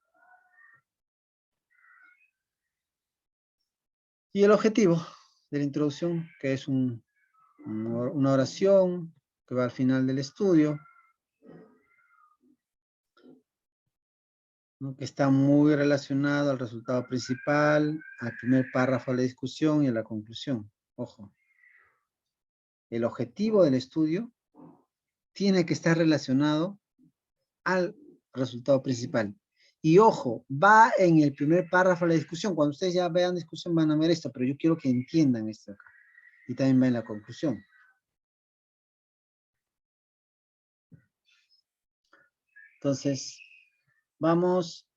Y el objetivo de la introducción, que es una oración que va al final del estudio, ¿no? Que está muy relacionado al resultado principal, al primer párrafo de la discusión y a la conclusión. Ojo, el objetivo del estudio tiene que estar relacionado al resultado principal. Y ojo, va en el primer párrafo de la discusión. Cuando ustedes ya vean discusión van a ver esto, pero yo quiero que entiendan esto acá. Y también va en la conclusión. Entonces, vamos.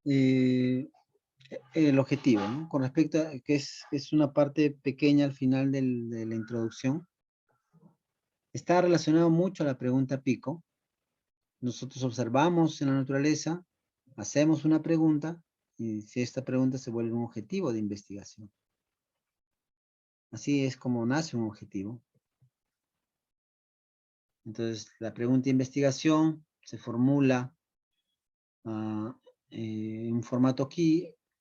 El objetivo, ¿no? Con respecto a que es una parte pequeña al final de la introducción. Está relacionado mucho a la pregunta Pico. Nosotros observamos en la naturaleza, hacemos una pregunta, y si esta pregunta se vuelve un objetivo de investigación. Así es como nace un objetivo. Entonces, la pregunta de investigación se formula en un formato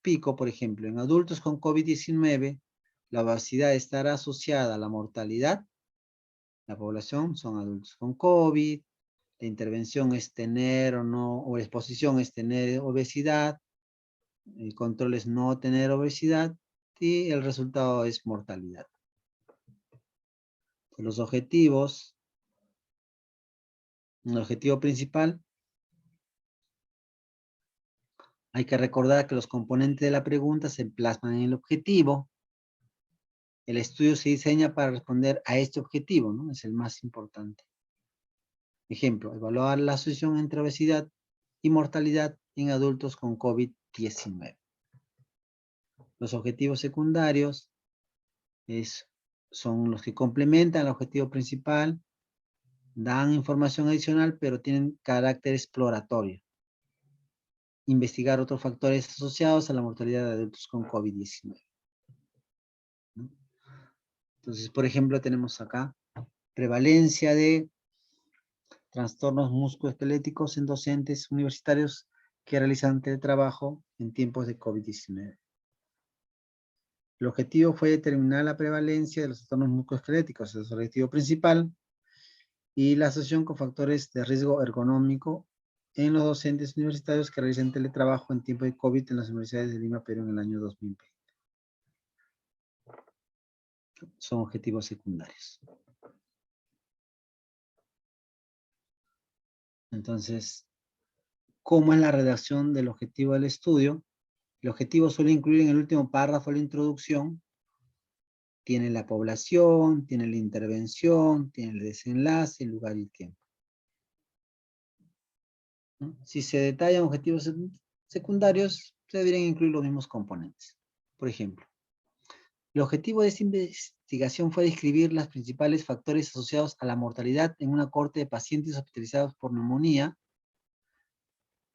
Pico, por ejemplo. En adultos con COVID-19, la obesidad estará asociada a la mortalidad. La población son adultos con COVID. La intervención es tener o no, o la exposición es tener obesidad. El control es no tener obesidad. Y el resultado es mortalidad. Los objetivos. El objetivo principal. Hay que recordar que los componentes de la pregunta se plasman en el objetivo. El estudio se diseña para responder a este objetivo, ¿no? Es el más importante. Ejemplo, evaluar la asociación entre obesidad y mortalidad en adultos con COVID-19. Los objetivos secundarios son los que complementan el objetivo principal, dan información adicional, pero tienen carácter exploratorio. Investigar otros factores asociados a la mortalidad de adultos con COVID-19. ¿No? Entonces, por ejemplo, tenemos acá prevalencia de trastornos musculoesqueléticos en docentes universitarios que realizan teletrabajo en tiempos de COVID-19. El objetivo fue determinar la prevalencia de los trastornos musculoesqueléticos, es el objetivo principal, y la asociación con factores de riesgo ergonómico en los docentes universitarios que realizan teletrabajo en tiempo de COVID en las universidades de Lima, Perú, en el año 2020. Son objetivos secundarios. Entonces, ¿cómo es la redacción del objetivo del estudio? El objetivo suele incluir en el último párrafo la introducción, tiene la población, tiene la intervención, tiene el desenlace, el lugar y el tiempo. ¿No? Si se detallan objetivos secundarios, se deberían incluir los mismos componentes. Por ejemplo, el objetivo de esta investigación fue describir los principales factores asociados a la mortalidad en una cohorte de pacientes hospitalizados por neumonía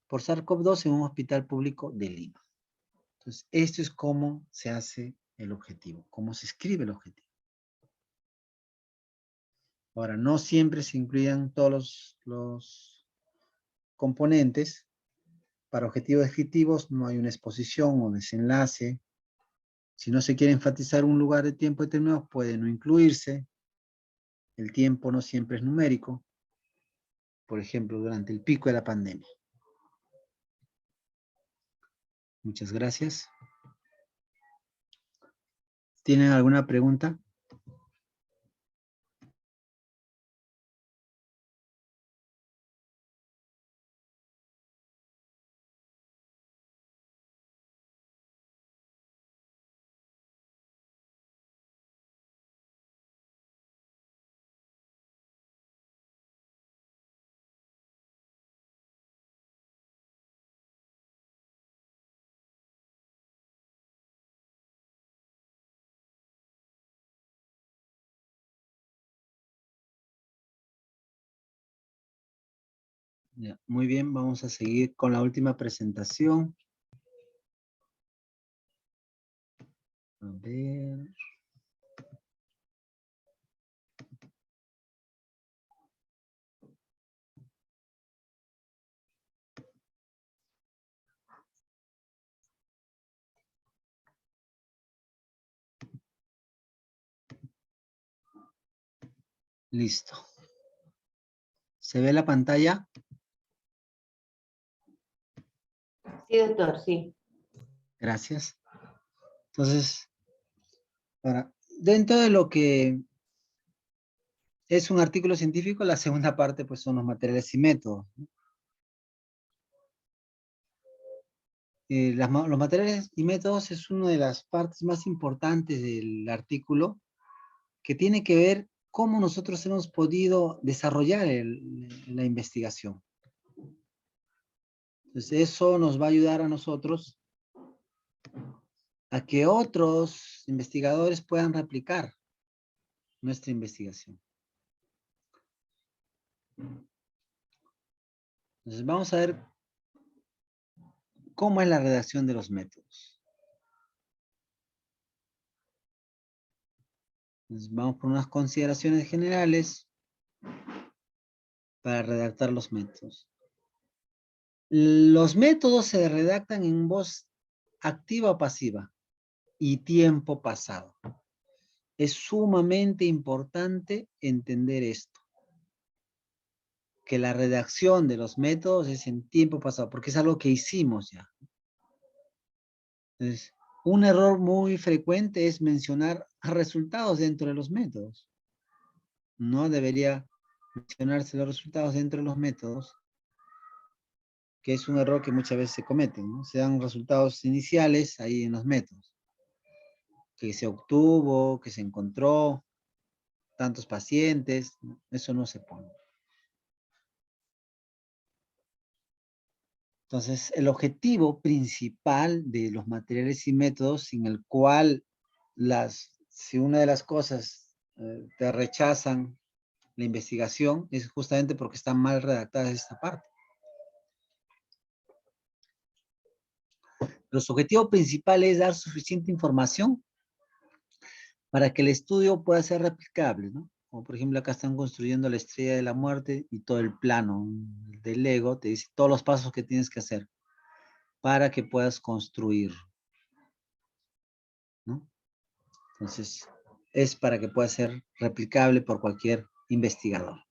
por SARS-CoV-2 en un hospital público de Lima. Entonces, esto es cómo se hace el objetivo, cómo se escribe el objetivo. Ahora, no siempre se incluyen todos los componentes. Para objetivos descriptivos no hay una exposición o desenlace. Si no se quiere enfatizar un lugar de tiempo determinado, puede no incluirse. El tiempo no siempre es numérico. Por ejemplo, durante el pico de la pandemia. Muchas gracias. ¿Tienen alguna pregunta? Ya, muy bien, vamos a seguir con la última presentación. A ver. Listo. ¿Se ve la pantalla? Sí, doctor, sí. Gracias. Entonces, ahora, dentro de lo que es un artículo científico, la segunda parte pues son los materiales y métodos, ¿no? Los materiales y métodos es una de las partes más importantes del artículo, que tiene que ver cómo nosotros hemos podido desarrollar la investigación. Entonces eso nos va a ayudar a nosotros a que otros investigadores puedan replicar nuestra investigación. Entonces vamos a ver cómo es la redacción de los métodos. Entonces vamos por unas consideraciones generales para redactar los métodos. Los métodos se redactan en voz activa o pasiva y tiempo pasado. Es sumamente importante entender esto, que la redacción de los métodos es en tiempo pasado, porque es algo que hicimos ya. Entonces, un error muy frecuente es mencionar resultados dentro de los métodos. No debería mencionarse los resultados dentro de los métodos, que es un error que muchas veces se comete, ¿no? Se dan resultados iniciales ahí en los métodos. Que se obtuvo, que se encontró, tantos pacientes, ¿no? Eso no se pone. Entonces, el objetivo principal de los materiales y métodos, sin el cual si una de las cosas te rechazan la investigación, es justamente porque está mal redactada esta parte. Los objetivos principales es dar suficiente información para que el estudio pueda ser replicable, ¿no? Como por ejemplo acá están construyendo la estrella de la muerte y todo el plano del Lego te dice todos los pasos que tienes que hacer para que puedas construir, ¿no? Entonces, es para que pueda ser replicable por cualquier investigador.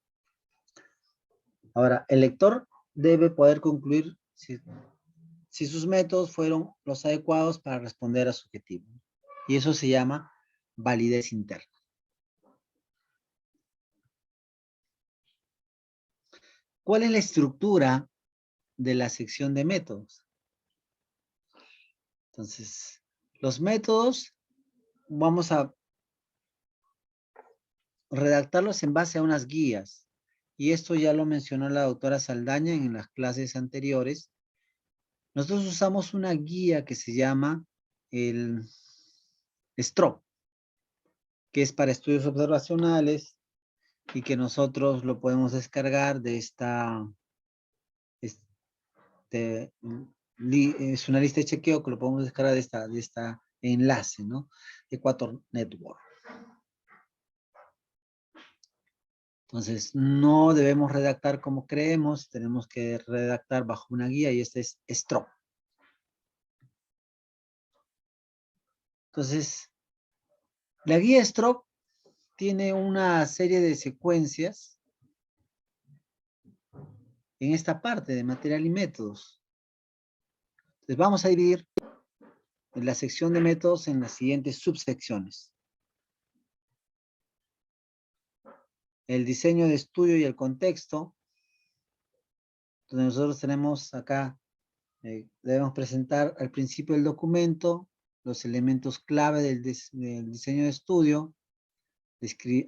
Ahora, el lector debe poder concluir si sus métodos fueron los adecuados para responder a su objetivo. Y eso se llama validez interna. ¿Cuál es la estructura de la sección de métodos? Entonces, los métodos vamos a redactarlos en base a unas guías. Y esto ya lo mencionó la doctora Saldaña en las clases anteriores. Nosotros usamos una guía que se llama el STROP, que es para estudios observacionales y que nosotros lo podemos descargar de es una lista de chequeo que lo podemos descargar de esta enlace, ¿no? Equator Network. Entonces, no debemos redactar como creemos, tenemos que redactar bajo una guía y este es STROP. Entonces, la guía STROP tiene una serie de secuencias en esta parte de material y métodos. Entonces, vamos a dividir la sección de métodos en las siguientes subsecciones. El diseño de estudio y el contexto. Entonces, nosotros tenemos acá, debemos presentar al principio del documento los elementos clave del diseño de estudio.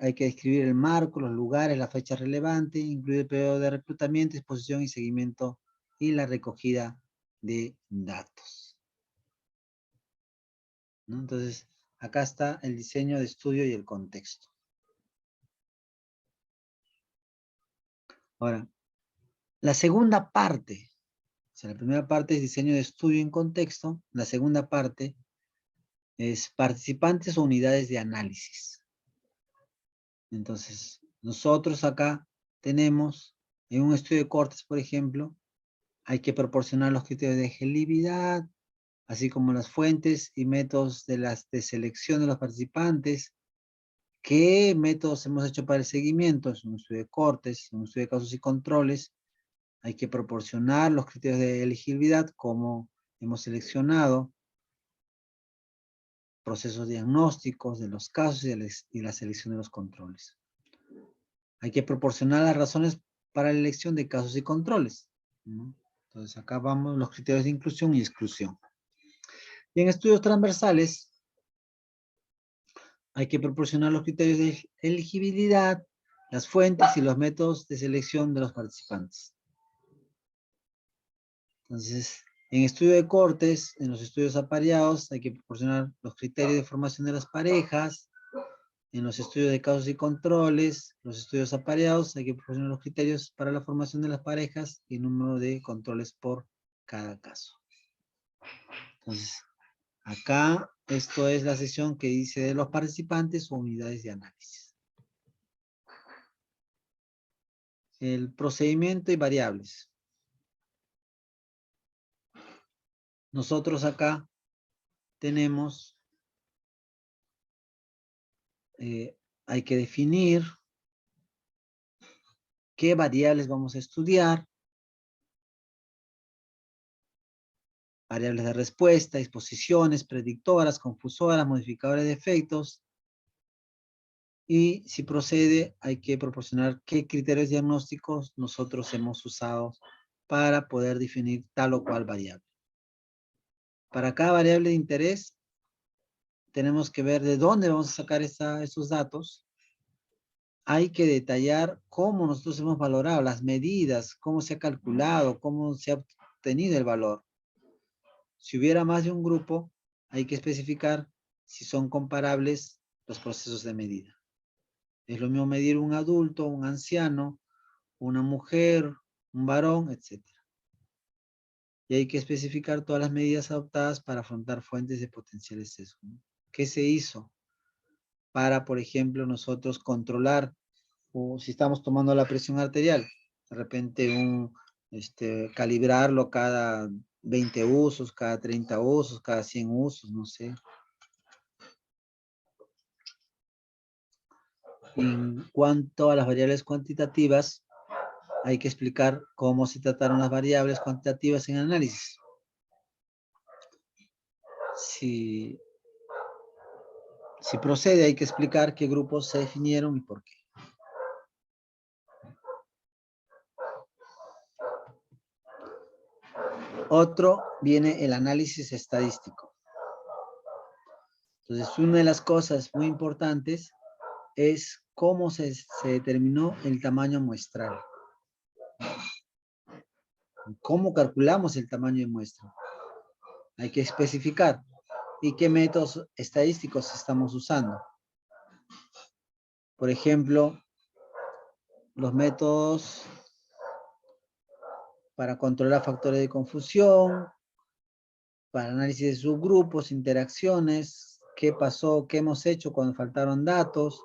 Hay que describir el marco, los lugares, la fecha relevante, incluir el periodo de reclutamiento, exposición y seguimiento y la recogida de datos, ¿no? Entonces, acá está el diseño de estudio y el contexto. Ahora, la segunda parte, o sea, la primera parte es diseño de estudio en contexto, la segunda parte es participantes o unidades de análisis. Entonces, nosotros acá tenemos, en un estudio de cortes, por ejemplo, hay que proporcionar los criterios de elegibilidad, así como las fuentes y métodos de selección de los participantes, ¿Qué métodos hemos hecho para el seguimiento? Es un estudio de cortes, un estudio de casos y controles. Hay que proporcionar los criterios de elegibilidad, como hemos seleccionado, procesos diagnósticos de los casos y la selección de los controles. Hay que proporcionar las razones para la elección de casos y controles, ¿no? Entonces acá vamos los criterios de inclusión y exclusión. Y en estudios transversales hay que proporcionar los criterios de elegibilidad, las fuentes y los métodos de selección de los participantes. Entonces, en estudio de cortes, en los estudios apareados, hay que proporcionar los criterios de formación de las parejas. En los estudios de casos y controles, los estudios apareados, hay que proporcionar los criterios para la formación de las parejas y el número de controles por cada caso. Entonces, acá, esto es la sección que dice de los participantes o unidades de análisis. El procedimiento y variables. Nosotros acá tenemos, hay que definir qué variables vamos a estudiar, variables de respuesta, disposiciones, predictoras, confusoras, modificadores de efectos. Y si procede, hay que proporcionar qué criterios diagnósticos nosotros hemos usado para poder definir tal o cual variable. Para cada variable de interés, tenemos que ver de dónde vamos a sacar esos datos. Hay que detallar cómo nosotros hemos valorado las medidas, cómo se ha calculado, cómo se ha obtenido el valor. Si hubiera más de un grupo, hay que especificar si son comparables los procesos de medida. Es lo mismo medir un adulto, un anciano, una mujer, un varón, etc. Y hay que especificar todas las medidas adoptadas para afrontar fuentes de potenciales sesgos, ¿no? ¿Qué se hizo para, por ejemplo, nosotros controlar, o si estamos tomando la presión arterial, de repente calibrarlo cada 20 usos, cada 30 usos, cada 100 usos, no sé. En cuanto a las variables cuantitativas, hay que explicar cómo se trataron las variables cuantitativas en análisis. Si procede, hay que explicar qué grupos se definieron y por qué. Otro viene el análisis estadístico. Entonces, una de las cosas muy importantes es cómo se determinó el tamaño muestral. ¿Cómo calculamos el tamaño de muestra? Hay que especificar. ¿Y qué métodos estadísticos estamos usando? Por ejemplo, los métodos para controlar factores de confusión, para análisis de subgrupos, interacciones, qué pasó, qué hemos hecho cuando faltaron datos.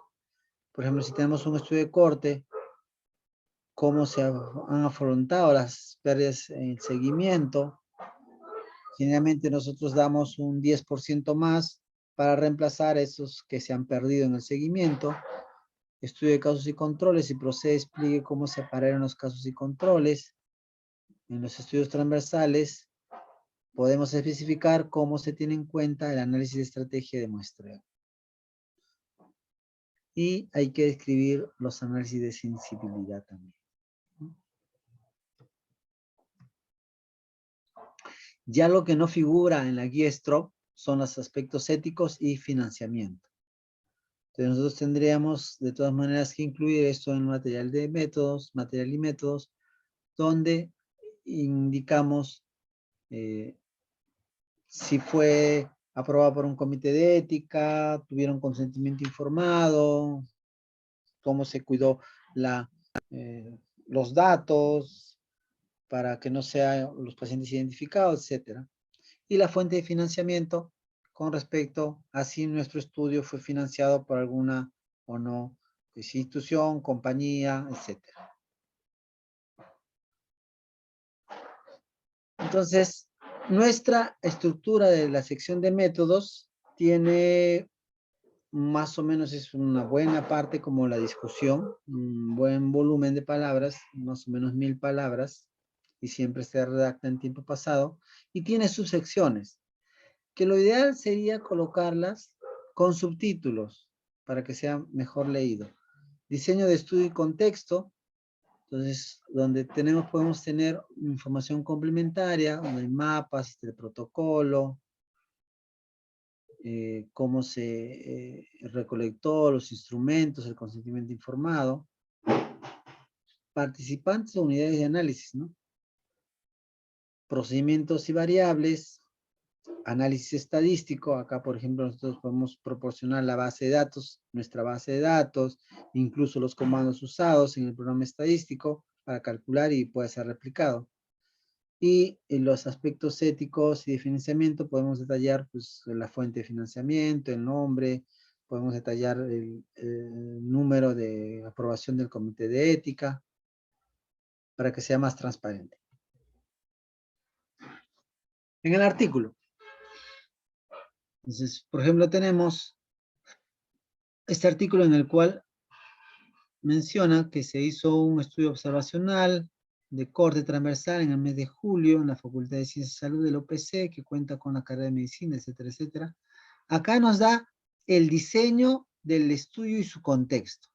Por ejemplo, si tenemos un estudio de corte, cómo se han afrontado las pérdidas en el seguimiento. Generalmente nosotros damos un 10% más para reemplazar esos que se han perdido en el seguimiento. Estudio de casos y controles, y procede, explique cómo se apararon los casos y controles. En los estudios transversales, podemos especificar cómo se tiene en cuenta el análisis de estrategia de muestreo. Y hay que describir los análisis de sensibilidad también. Ya lo que no figura en la guía STROP son los aspectos éticos y financiamiento. Entonces nosotros tendríamos de todas maneras que incluir esto en el material y métodos, donde indicamos si fue aprobado por un comité de ética, tuvieron consentimiento informado, cómo se cuidó los datos para que no sean los pacientes identificados, etc. Y la fuente de financiamiento con respecto a si nuestro estudio fue financiado por alguna o no institución, compañía, etc. Entonces, nuestra estructura de la sección de métodos tiene más o menos es una buena parte como la discusión, un buen volumen de palabras, más o menos 1000 palabras, y siempre se redacta en tiempo pasado, y tiene subsecciones, que lo ideal sería colocarlas con subtítulos, para que sea mejor leído. Diseño de estudio y contexto, entonces, donde podemos tener información complementaria, donde hay mapas del protocolo, cómo se recolectó los instrumentos, el consentimiento informado, participantes o unidades de análisis, ¿no? Procedimientos y variables, análisis estadístico, acá por ejemplo nosotros podemos proporcionar la base de datos, nuestra base de datos, incluso los comandos usados en el programa estadístico para calcular y puede ser replicado. Y en los aspectos éticos y de financiamiento podemos detallar pues, la fuente de financiamiento, el nombre, podemos detallar el número de aprobación del comité de ética para que sea más transparente. En el artículo. Entonces, por ejemplo, tenemos este artículo en el cual menciona que se hizo un estudio observacional de corte transversal en el mes de julio en la Facultad de Ciencias y Salud del OPC, que cuenta con la carrera de medicina, etcétera, etcétera. Acá nos da el diseño del estudio y su contexto.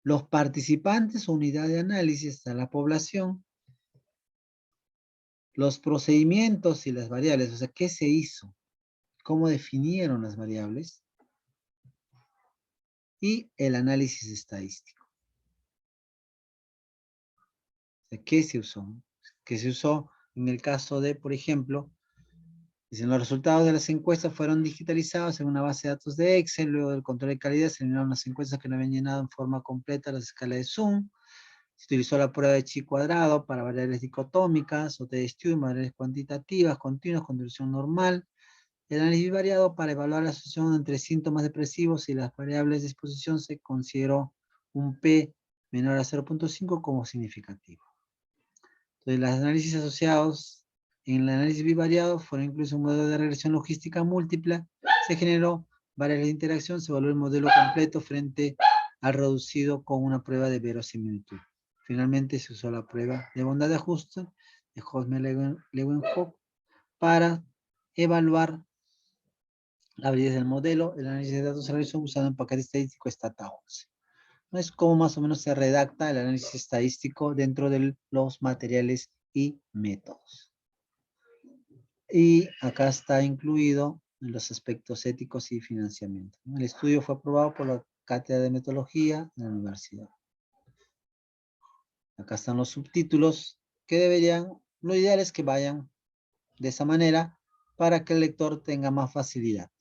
Los participantes o unidad de análisis a la población, los procedimientos y las variables, o sea, ¿qué se hizo? ¿Cómo definieron las variables? Y el análisis estadístico. ¿Qué se usó? ¿Qué se usó en el caso de, por ejemplo, dicen los resultados de las encuestas fueron digitalizados en una base de datos de Excel, luego del control de calidad se eliminaron las encuestas que no habían llenado en forma completa las escalas de Zoom, se utilizó la prueba de chi cuadrado para variables dicotómicas, o de Stewart, variables cuantitativas, continuas, con distribución normal, el análisis variado para evaluar la asociación entre síntomas depresivos y las variables de exposición se consideró un P menor a 0.5 como significativo. Entonces, los análisis asociados en el análisis bivariado fueron incluso un modelo de regresión logística múltipla, se generó variables de interacción, se evaluó el modelo completo frente al reducido con una prueba de verosimilitud. Finalmente se usó la prueba de bondad de ajuste de Hosmer-Leeuwenhoek para evaluar la validez del modelo. El análisis de datos se realizó usando un paquete estadístico Stata 11. Es como más o menos se redacta el análisis estadístico dentro de los materiales y métodos. Y acá está incluido los aspectos éticos y financiamiento. El estudio fue aprobado por la Cátedra de Metodología de la universidad. Acá están los subtítulos que deberían, lo ideal es que vayan de esa manera para que el lector tenga más facilidad.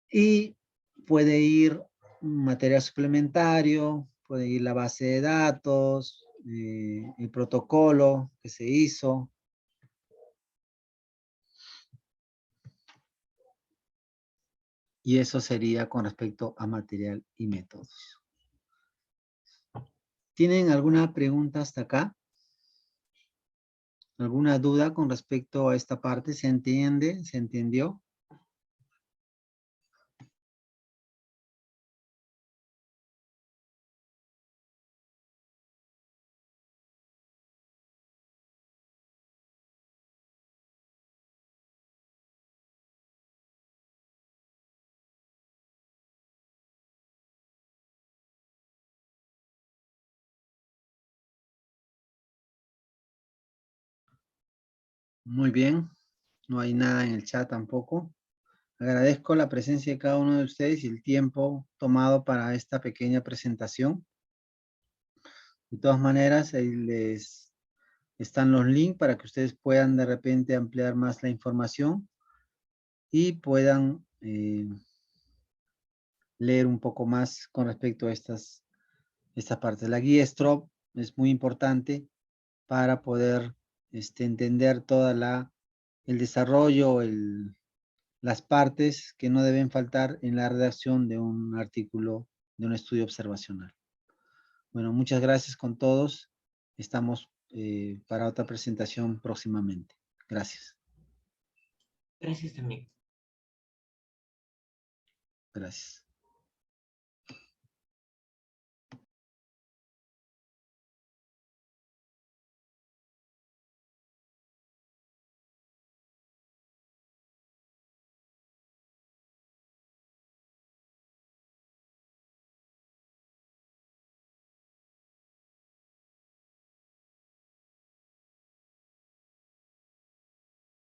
Y puede ir material suplementario, puede ir la base de datos, el protocolo que se hizo. Y eso sería con respecto a material y métodos. ¿Tienen alguna pregunta hasta acá? ¿Alguna duda con respecto a esta parte? ¿Se entiende? ¿Se entendió? Muy bien. No hay nada en el chat tampoco. Agradezco la presencia de cada uno de ustedes y el tiempo tomado para esta pequeña presentación. De todas maneras, ahí les están los links para que ustedes puedan de repente ampliar más la información y puedan leer un poco más con respecto a esta parte. La guía STROB es muy importante para poder entender toda el desarrollo, las partes que no deben faltar en la redacción de un artículo, de un estudio observacional. Bueno, muchas gracias con todos. Estamos para otra presentación próximamente. Gracias. Gracias también. Gracias.